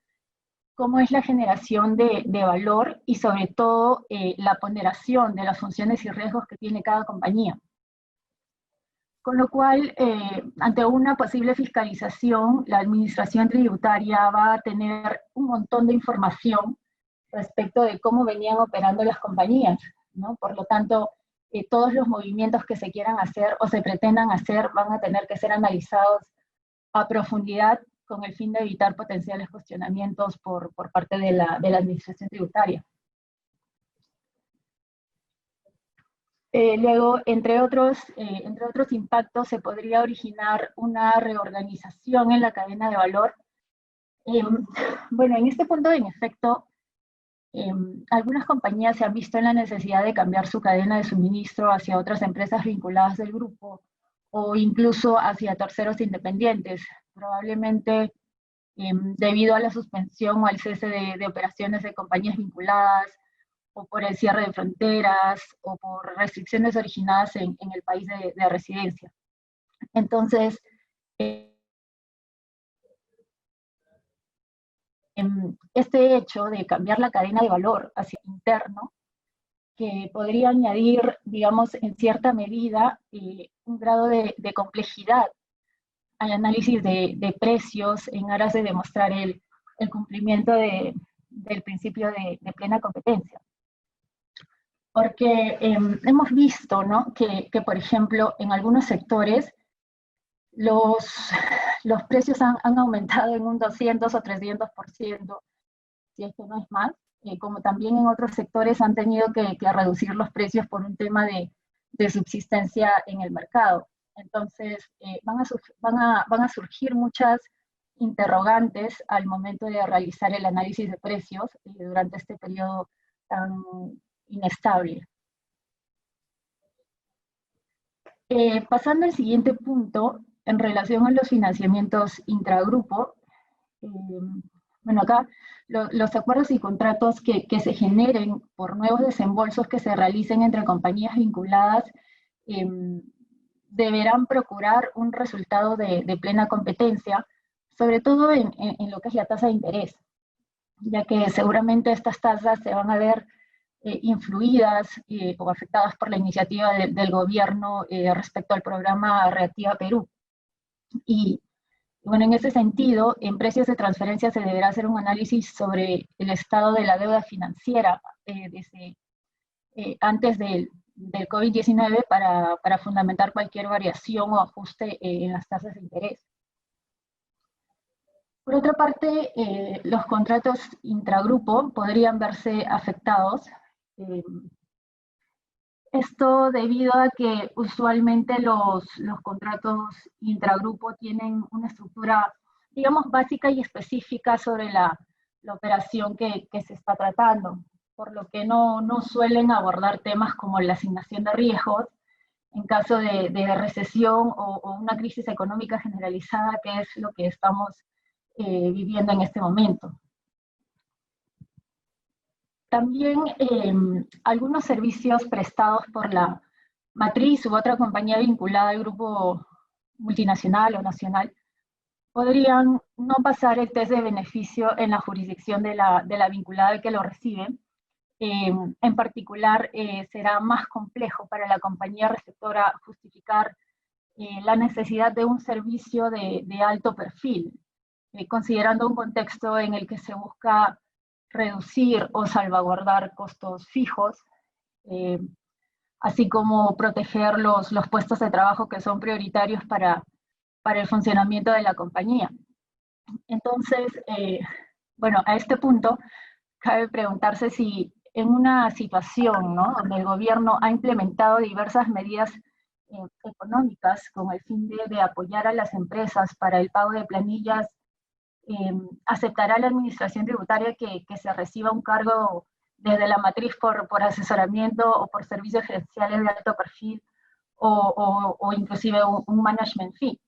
cómo es la generación de valor y sobre todo la ponderación de las funciones y riesgos que tiene cada compañía. Con lo cual, ante una posible fiscalización, la administración tributaria va a tener un montón de información respecto de cómo venían operando las compañías, ¿no? Por lo tanto, todos los movimientos que se quieran hacer o se pretendan hacer van a tener que ser analizados a profundidad con el fin de evitar potenciales cuestionamientos por parte de la administración tributaria. Luego, entre otros impactos, se podría originar una reorganización en la cadena de valor. Bueno, en este punto, en efecto, algunas compañías se han visto en la necesidad de cambiar su cadena de suministro hacia otras empresas vinculadas del grupo o incluso hacia terceros independientes, probablemente debido a la suspensión o al cese de operaciones de compañías vinculadas, o por el cierre de fronteras, o por restricciones originadas en el país de residencia. Entonces, este hecho de cambiar la cadena de valor hacia el interno, que podría añadir, digamos, en cierta medida, un grado de complejidad al análisis de precios en aras de demostrar el cumplimiento del principio de plena competencia. Porque hemos visto, ¿no?, que, por ejemplo, en algunos sectores los precios han aumentado en un 200 o 300%, si es que no es más, como también en otros sectores han tenido que reducir los precios por un tema de subsistencia en el mercado. Entonces, van a surgir muchas interrogantes al momento de realizar el análisis de precios durante este periodo tan inestable. Pasando al siguiente punto, en relación a los financiamientos intragrupo, bueno, acá los acuerdos y contratos que se generen por nuevos desembolsos que se realicen entre compañías vinculadas deberán procurar un resultado de plena competencia, sobre todo en lo que es la tasa de interés, ya que seguramente estas tasas se van a ver influidas o afectadas por la iniciativa del gobierno respecto al programa Reactiva Perú. Y bueno, en ese sentido, en precios de transferencia se deberá hacer un análisis sobre el estado de la deuda financiera desde antes del COVID-19 para fundamentar cualquier variación o ajuste en las tasas de interés. Por otra parte, los contratos intragrupo podrían verse afectados. Esto debido a que usualmente los contratos intragrupo tienen una estructura, digamos, básica y específica sobre la operación que se está tratando, por lo que no suelen abordar temas como la asignación de riesgos en caso de recesión o una crisis económica generalizada, que es lo que estamos viviendo en este momento. También algunos servicios prestados por la matriz u otra compañía vinculada al grupo multinacional o nacional podrían no pasar el test de beneficio en la jurisdicción de la vinculada que lo recibe. En particular, será más complejo para la compañía receptora justificar la necesidad de un servicio de alto perfil, considerando un contexto en el que se busca reducir o salvaguardar costos fijos, así como proteger los puestos de trabajo que son prioritarios para el funcionamiento de la compañía. Entonces, bueno, a este punto cabe preguntarse si en una situación, ¿no?, donde el gobierno ha implementado diversas medidas económicas con el fin de apoyar a las empresas para el pago de planillas, aceptará la administración tributaria que se reciba un cargo desde la matriz por asesoramiento o por servicios gerenciales de alto perfil o inclusive un management fee.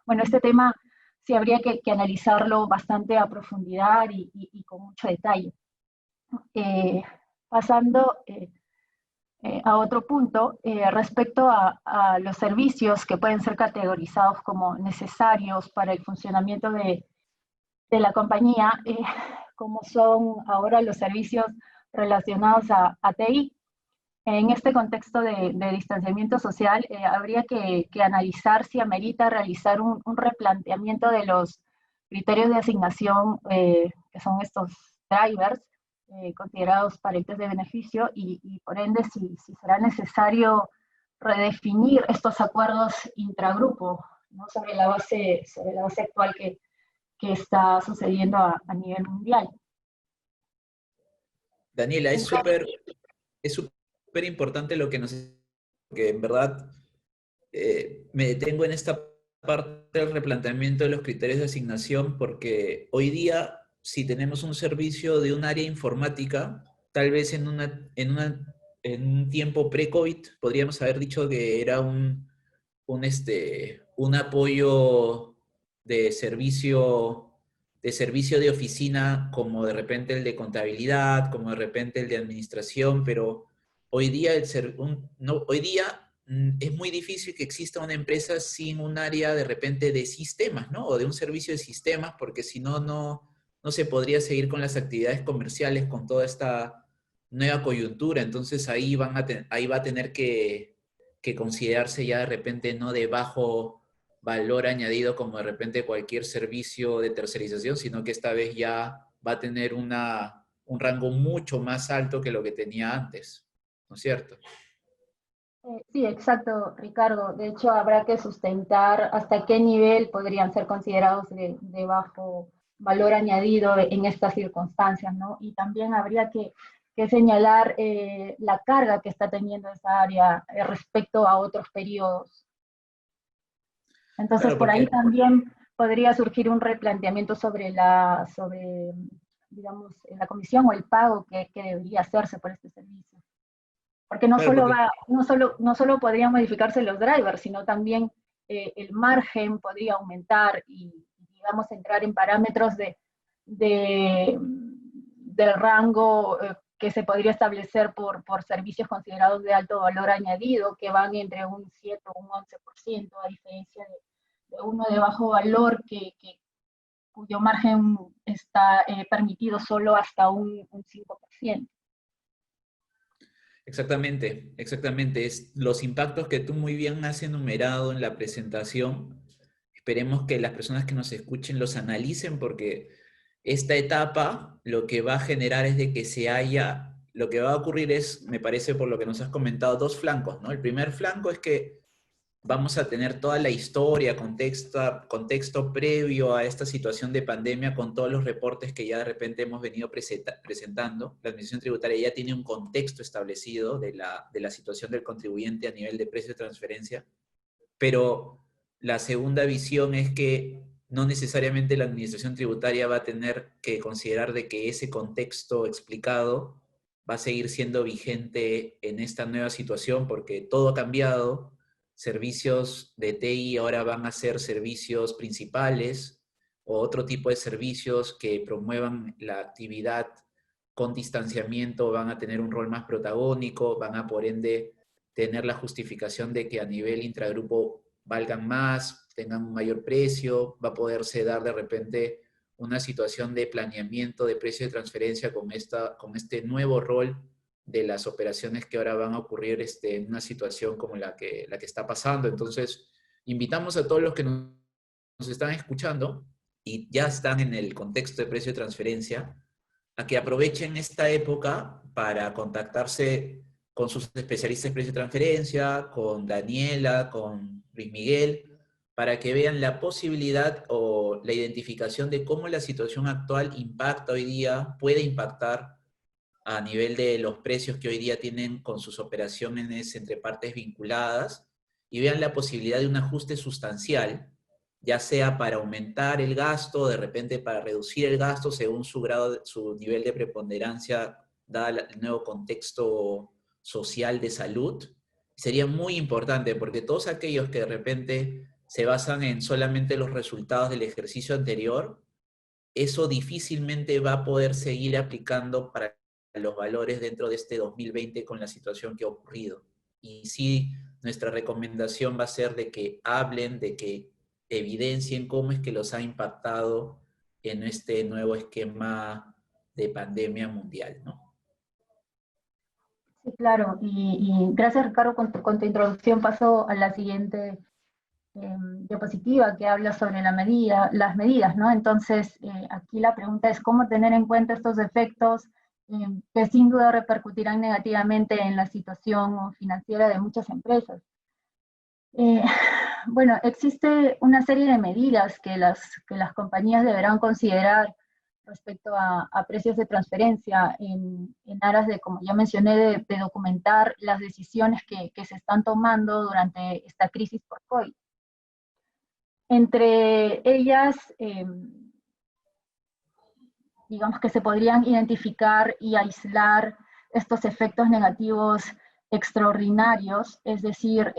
Bueno, este tema sí habría que analizarlo bastante a profundidad y con mucho detalle. Pasando a otro punto, respecto a los servicios que pueden ser categorizados como necesarios para el funcionamiento de la compañía, como son ahora los servicios relacionados a TI, En este contexto de distanciamiento social, habría que analizar si amerita realizar un replanteamiento de los criterios de asignación, que son estos drivers, considerados parientes de beneficio, y por ende si será necesario redefinir estos acuerdos intragrupo, ¿no? Sobre la base actual que está sucediendo a nivel mundial. Daniela, es súper importante lo que nos... porque en verdad me detengo en esta parte del replanteamiento de los criterios de asignación porque hoy día, si tenemos un servicio de un área informática, tal vez en un tiempo pre-COVID podríamos haber dicho que era un apoyo de servicio de oficina, como de repente el de contabilidad, como de repente el de administración, pero hoy día, hoy día es muy difícil que exista una empresa sin un área de repente de sistemas, ¿no? O de un servicio de sistemas, porque si no, no se podría seguir con las actividades comerciales, con toda esta nueva coyuntura. Entonces ahí ahí va a tener que considerarse ya de repente no de bajo valor añadido como de repente cualquier servicio de tercerización, sino que esta vez ya va a tener un rango mucho más alto que lo que tenía antes, ¿no es cierto? Sí, exacto, Ricardo. De hecho, habrá que sustentar hasta qué nivel podrían ser considerados de bajo valor añadido en estas circunstancias, ¿no? Y también habría que señalar la carga que está teniendo esa área respecto a otros periodos. Entonces, Claro, por ahí porque también podría surgir un replanteamiento sobre, digamos, la comisión o el pago que debería hacerse por este servicio. Porque claro, porque no solo podrían modificarse los drivers, sino también el margen podría aumentar y, digamos, entrar en parámetros del rango que se podría establecer por servicios considerados de alto valor añadido, que van entre un 7 o un 11%, a diferencia de uno de bajo valor cuyo margen está permitido solo hasta un 5%. exactamente, exactamente. Los impactos que tú muy bien has enumerado en la presentación. Esperemos que las personas que nos escuchen los analicen porque esta etapa lo que va a generar es de que lo que va a ocurrir es, me parece por lo que nos has comentado, dos flancos, ¿no? El primer flanco es que vamos a tener toda la historia, contexto previo a esta situación de pandemia con todos los reportes que ya de repente hemos venido presentando. La Administración Tributaria ya tiene un contexto establecido de la situación del contribuyente a nivel de precio de transferencia, pero la segunda visión es que no necesariamente la Administración Tributaria va a tener que considerar de que ese contexto explicado va a seguir siendo vigente en esta nueva situación porque todo ha cambiado. Servicios de TI ahora van a ser servicios principales o otro tipo de servicios que promuevan la actividad con distanciamiento van a tener un rol más protagónico, van a por ende tener la justificación de que a nivel intragrupo valgan más, tengan un mayor precio, va a poderse dar de repente una situación de planeamiento de precio de transferencia con este nuevo rol de las operaciones que ahora van a ocurrir en una situación como la que está pasando. Entonces, invitamos a todos los que nos están escuchando y ya están en el contexto de precio de transferencia a que aprovechen esta época para contactarse con sus especialistas de precio de transferencia, con Daniela, con Luis Miguel, para que vean la posibilidad o la identificación de cómo la situación actual impacta hoy día, puede impactar a nivel de los precios que hoy día tienen con sus operaciones entre partes vinculadas y vean la posibilidad de un ajuste sustancial, ya sea para aumentar el gasto, de repente para reducir el gasto según su grado, su nivel de preponderancia, dado el nuevo contexto social de salud. Sería muy importante porque todos aquellos que de repente se basan en solamente los resultados del ejercicio anterior, eso difícilmente va a poder seguir aplicando para los valores dentro de este 2020 con la situación que ha ocurrido. Y sí, nuestra recomendación va a ser de que hablen, de que evidencien cómo es que los ha impactado en este nuevo esquema de pandemia mundial, ¿no? Sí, claro, y gracias Ricardo, con tu introducción paso a la siguiente diapositiva que habla sobre las medidas, ¿no? Entonces, aquí la pregunta es cómo tener en cuenta estos efectos que sin duda repercutirán negativamente en la situación financiera de muchas empresas. Eh, bueno, existe una serie de medidas que las compañías deberán considerar respecto a precios de transferencia en aras de, como ya mencioné, de documentar las decisiones que se están tomando durante esta crisis por COVID. Entre ellas, digamos que se podrían identificar y aislar estos efectos negativos extraordinarios, es decir,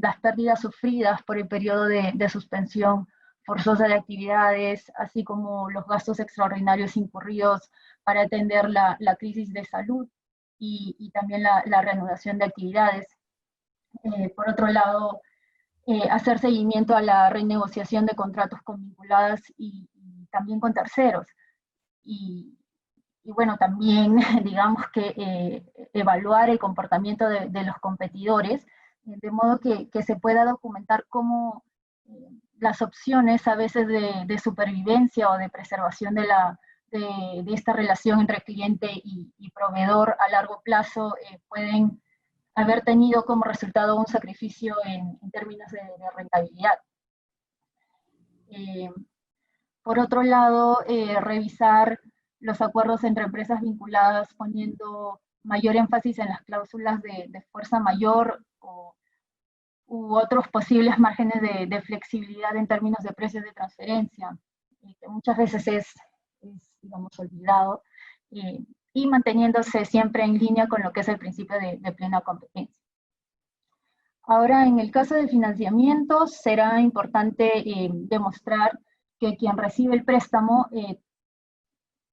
las pérdidas sufridas por el periodo de suspensión forzosa de actividades, así como los gastos extraordinarios incurridos para atender la crisis de salud y también la reanudación de actividades. Por otro lado, hacer seguimiento a la renegociación de contratos con vinculadas y también con terceros. Y bueno, también digamos que evaluar el comportamiento de los competidores, de modo que se pueda documentar cómo las opciones a veces de supervivencia o de preservación de esta relación entre cliente y proveedor a largo plazo pueden haber tenido como resultado un sacrificio en términos de rentabilidad. Por otro lado, revisar los acuerdos entre empresas vinculadas poniendo mayor énfasis en las cláusulas de fuerza mayor u otros posibles márgenes de flexibilidad en términos de precios de transferencia, que muchas veces es digamos, olvidado, y manteniéndose siempre en línea con lo que es el principio de plena competencia. Ahora, en el caso de financiamiento, será importante demostrar que quien recibe el préstamo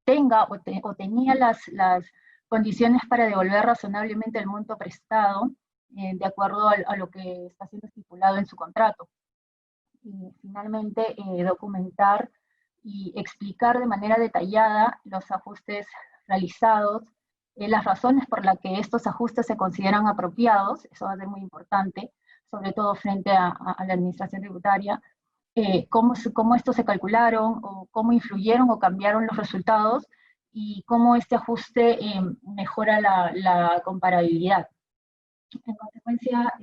tenga o tenía las condiciones para devolver razonablemente el monto prestado de acuerdo a lo que está siendo estipulado en su contrato. Y finalmente, documentar y explicar de manera detallada los ajustes realizados, las razones por las que estos ajustes se consideran apropiados, eso va a ser muy importante, sobre todo frente a la administración tributaria, cómo estos se calcularon, o cómo influyeron o cambiaron los resultados, y cómo este ajuste mejora la comparabilidad. En consecuencia,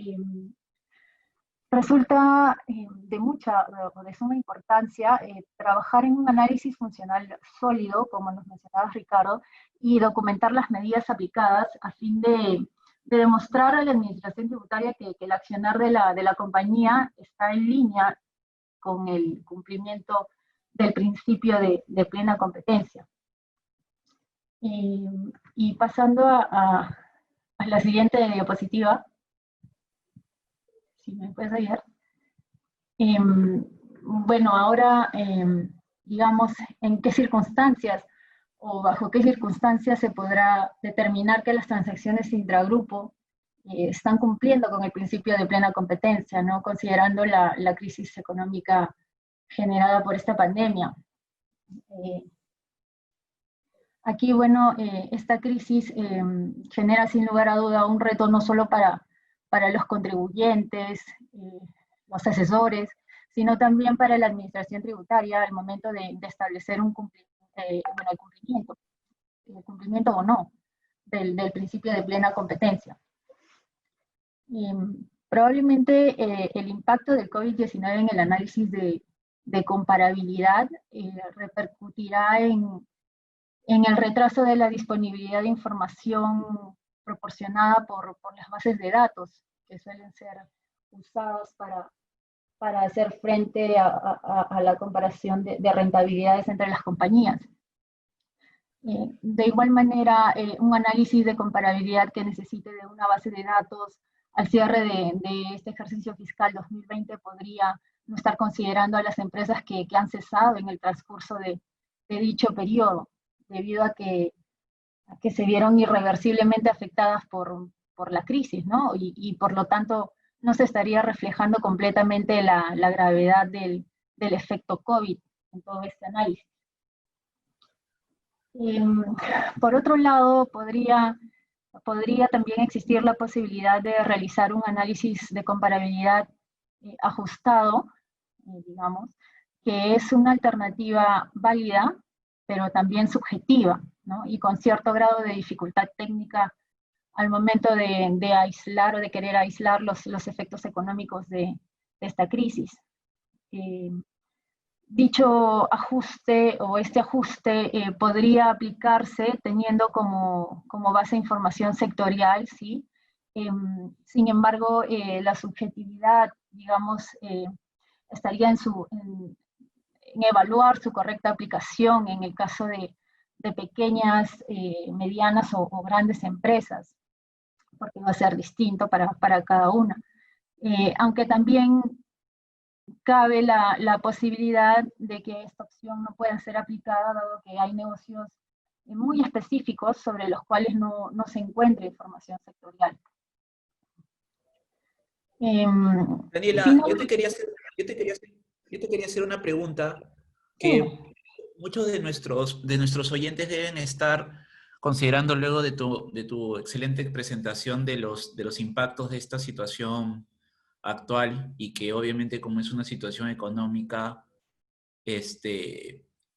resulta de suma importancia trabajar en un análisis funcional sólido, como nos mencionaba Ricardo, y documentar las medidas aplicadas a fin de demostrar a la administración tributaria que el accionar de la compañía está en línea con el cumplimiento del principio de plena competencia. Y pasando a la siguiente diapositiva, si me puedes ayudar. Bueno, ahora, digamos, en qué circunstancias o bajo qué circunstancias se podrá determinar que las transacciones intragrupo están cumpliendo con el principio de plena competencia, ¿no? Considerando la crisis económica generada por esta pandemia. Aquí, bueno, esta crisis genera sin lugar a duda un reto no solo para los contribuyentes, los asesores, sino también para la administración tributaria al momento de establecer el cumplimiento o no del principio de plena competencia. Probablemente el impacto del COVID-19 en el análisis de comparabilidad repercutirá en el retraso de la disponibilidad de información proporcionada por las bases de datos que suelen ser usadas para hacer frente a la comparación de rentabilidades entre las compañías. De igual manera, un análisis de comparabilidad que necesite de una base de datos al cierre de este ejercicio fiscal 2020 podría no estar considerando a las empresas que han cesado en el transcurso de dicho periodo, debido a que se vieron irreversiblemente afectadas por la crisis, ¿no? Y por lo tanto no se estaría reflejando completamente la gravedad del efecto COVID en todo este análisis. Por otro lado, podría también existir la posibilidad de realizar un análisis de comparabilidad ajustado, digamos, que es una alternativa válida, pero también subjetiva, ¿no? Y con cierto grado de dificultad técnica al momento de aislar o de querer aislar los efectos económicos de esta crisis. Dicho ajuste o este ajuste podría aplicarse teniendo como base información sectorial, ¿sí? Sin embargo, la subjetividad, digamos, estaría en evaluar su correcta aplicación en el caso de pequeñas, medianas o grandes empresas, porque va a ser distinto para cada una. Aunque también cabe la posibilidad de que esta opción no pueda ser aplicada, dado que hay negocios muy específicos sobre los cuales no se encuentra información sectorial. Daniela, yo te quería hacer una pregunta que muchos de nuestros oyentes deben estar considerando luego de tu excelente presentación de los impactos de esta situación actual, y que obviamente, como es una situación económica,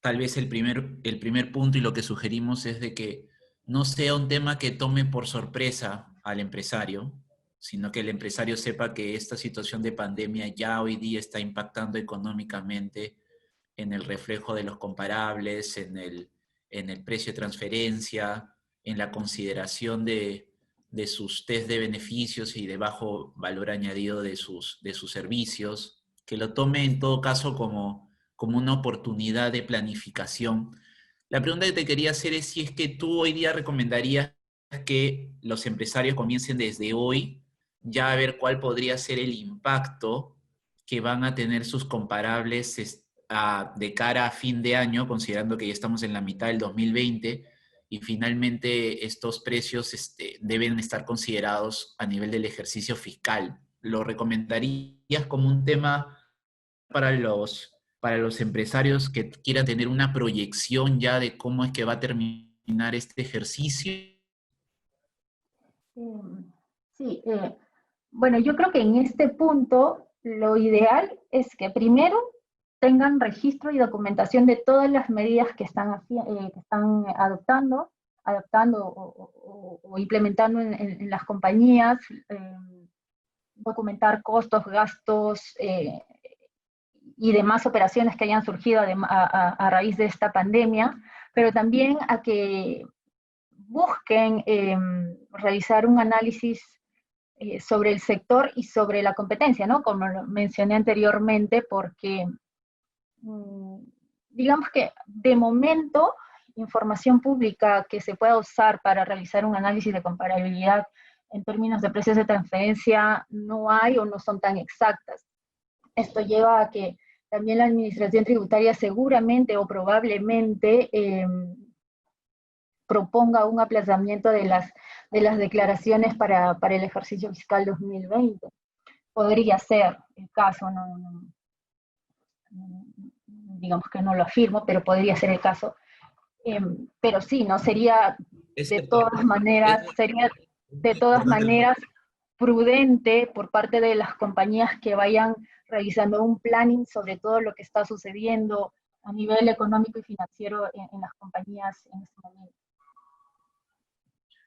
tal vez el primer punto y lo que sugerimos es de que no sea un tema que tome por sorpresa al empresario, sino que el empresario sepa que esta situación de pandemia ya hoy día está impactando económicamente en el reflejo de los comparables, en el precio de transferencia, en la consideración de sus test de beneficios y de bajo valor añadido de sus servicios, que lo tome en todo caso como una oportunidad de planificación. La pregunta que te quería hacer es si es que tú hoy día recomendarías que los empresarios comiencen desde hoy ya a ver cuál podría ser el impacto que van a tener sus comparables de cara a fin de año, considerando que ya estamos en la mitad del 2020 y finalmente estos precios deben estar considerados a nivel del ejercicio fiscal. ¿Lo recomendarías como un tema para los empresarios que quieran tener una proyección ya de cómo es que va a terminar este ejercicio? Sí, bueno, yo creo que en este punto lo ideal es que primero tengan registro y documentación de todas las medidas que están adoptando o implementando en las compañías, documentar costos, gastos y demás operaciones que hayan surgido a raíz de esta pandemia, pero también a que busquen realizar un análisis sobre el sector y sobre la competencia, ¿no? Como lo mencioné anteriormente, porque digamos que de momento información pública que se pueda usar para realizar un análisis de comparabilidad en términos de precios de transferencia no hay o no son tan exactas. Esto lleva a que también la administración tributaria seguramente o probablemente proponga un aplazamiento de las declaraciones para el ejercicio fiscal 2020. Podría ser el caso, digamos que no lo afirmo, pero podría ser el caso. Pero sí, ¿no? Sería de todas maneras prudente por parte de las compañías que vayan realizando un planning sobre todo lo que está sucediendo a nivel económico y financiero en las compañías en este momento.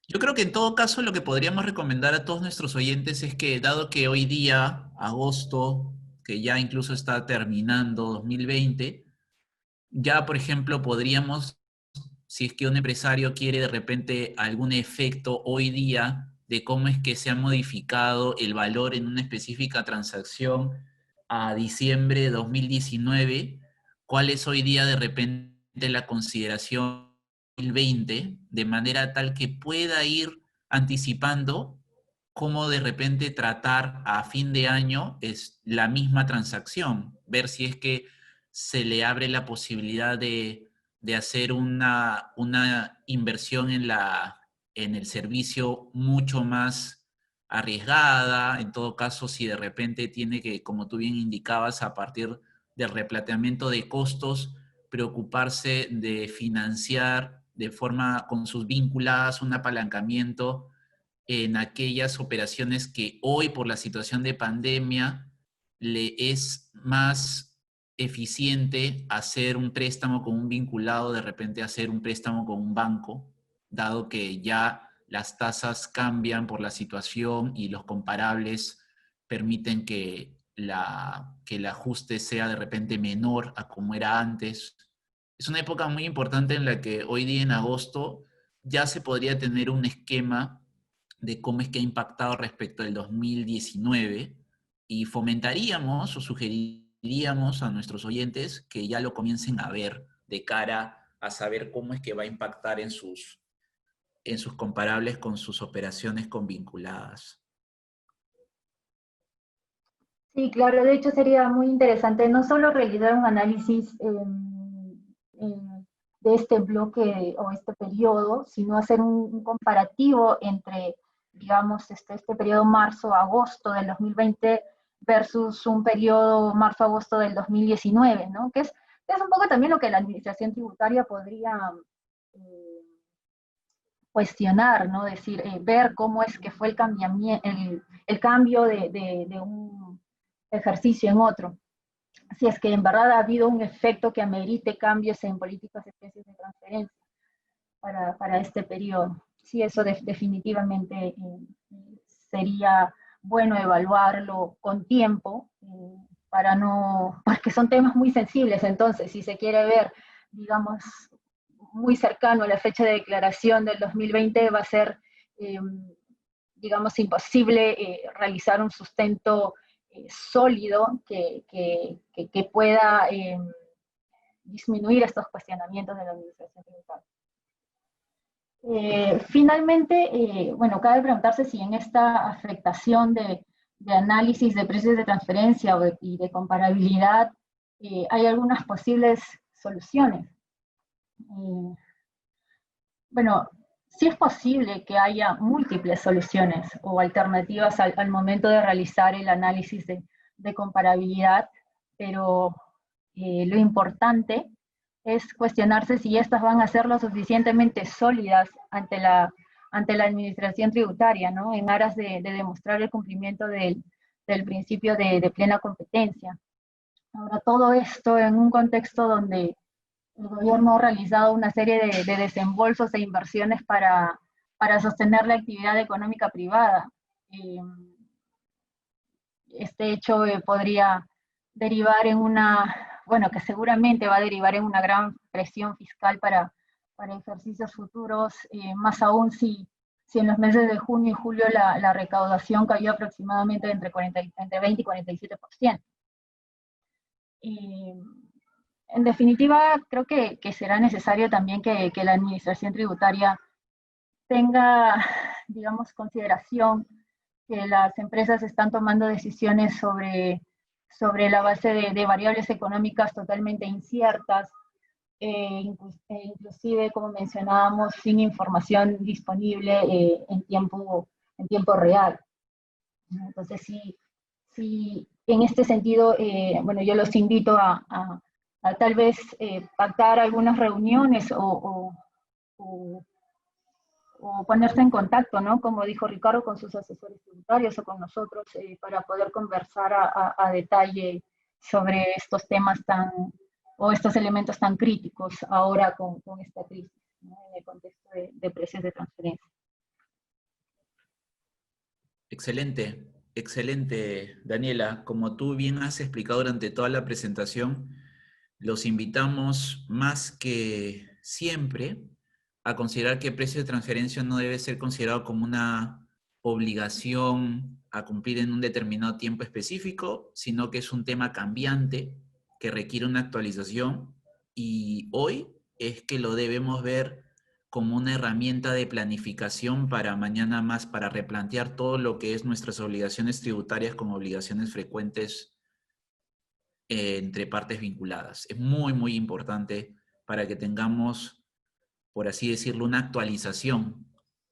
Yo creo que en todo caso lo que podríamos recomendar a todos nuestros oyentes es que, dado que hoy día, agosto, que ya incluso está terminando 2020, ya por ejemplo podríamos, si es que un empresario quiere de repente algún efecto hoy día de cómo es que se ha modificado el valor en una específica transacción a diciembre de 2019, cuál es hoy día de repente la consideración 2020, de manera tal que pueda ir anticipando cómo de repente tratar a fin de año es la misma transacción, ver si es que se le abre la posibilidad de hacer una inversión en el servicio mucho más arriesgada. En todo caso, si de repente tiene que, como tú bien indicabas, a partir del replanteamiento de costos, preocuparse de financiar de forma con sus vinculadas un apalancamiento en aquellas operaciones que hoy, por la situación de pandemia, le es más eficiente hacer un préstamo con un vinculado, de repente hacer un préstamo con un banco, dado que ya las tasas cambian por la situación y los comparables permiten que el ajuste sea de repente menor a como era antes. Es una época muy importante en la que hoy día en agosto ya se podría tener un esquema de cómo es que ha impactado respecto al 2019 y fomentaríamos o sugeriríamos a nuestros oyentes que ya lo comiencen a ver de cara a saber cómo es que va a impactar en sus comparables con sus operaciones con vinculadas. Sí, claro, de hecho sería muy interesante no solo realizar un análisis de este bloque o este periodo, sino hacer un comparativo entre, digamos, este periodo marzo-agosto del 2020 versus un periodo marzo-agosto del 2019, ¿no? Que es un poco también lo que la administración tributaria podría cuestionar, ¿no? Decir, ver cómo es que fue el cambio de un ejercicio en otro. Si es que en verdad ha habido un efecto que amerite cambios en políticas de precios de transferencia para este periodo. Sí, eso definitivamente sería bueno evaluarlo con tiempo, porque son temas muy sensibles. Entonces, si se quiere ver, digamos, muy cercano a la fecha de declaración del 2020, va a ser, digamos, imposible realizar un sustento sólido que pueda disminuir estos cuestionamientos de la administración tributaria. Finalmente, bueno, cabe preguntarse si en esta afectación de análisis de precios de transferencia y de comparabilidad hay algunas posibles soluciones. Bueno, sí es posible que haya múltiples soluciones o alternativas al momento de realizar el análisis de comparabilidad, pero lo importante es cuestionarse si estas van a ser lo suficientemente sólidas ante la administración tributaria, ¿no? En aras de demostrar el cumplimiento del principio de plena competencia. Ahora, todo esto en un contexto donde el gobierno ha realizado una serie de desembolsos e inversiones para sostener la actividad económica privada. Este hecho podría derivar en que seguramente va a derivar en una gran presión fiscal para ejercicios futuros, más aún si en los meses de junio y julio la recaudación cayó aproximadamente entre 20 y 47%. En definitiva, creo que será necesario también que la administración tributaria tenga, digamos, consideración que las empresas están tomando decisiones sobre la base de variables económicas totalmente inciertas, inclusive, como mencionábamos, sin información disponible en tiempo real. Entonces, sí, en este sentido, bueno, yo los invito a tal vez pactar algunas reuniones o ponerse en contacto, ¿no? Como dijo Ricardo, con sus asesores tributarios o con nosotros para poder conversar a detalle sobre estos temas estos elementos tan críticos ahora con esta crisis, ¿no? En el contexto de precios de transferencia. Excelente, excelente, Daniela. Como tú bien has explicado durante toda la presentación, los invitamos más que siempre a considerar que el precio de transferencia no debe ser considerado como una obligación a cumplir en un determinado tiempo específico, sino que es un tema cambiante que requiere una actualización, y hoy es que lo debemos ver como una herramienta de planificación para mañana más, para replantear todo lo que es nuestras obligaciones tributarias como obligaciones frecuentes entre partes vinculadas. Es muy, muy importante para que tengamos, por así decirlo, una actualización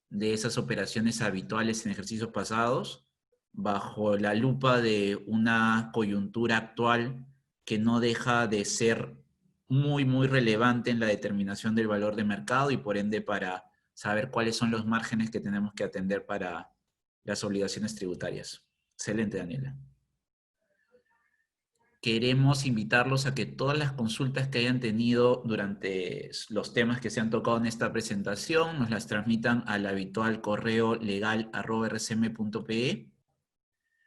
de esas operaciones habituales en ejercicios pasados bajo la lupa de una coyuntura actual que no deja de ser muy, muy relevante en la determinación del valor de mercado y por ende para saber cuáles son los márgenes que tenemos que atender para las obligaciones tributarias. Excelente, Daniela. Queremos invitarlos a que todas las consultas que hayan tenido durante los temas que se han tocado en esta presentación nos las transmitan al habitual correo legal@rcm.pe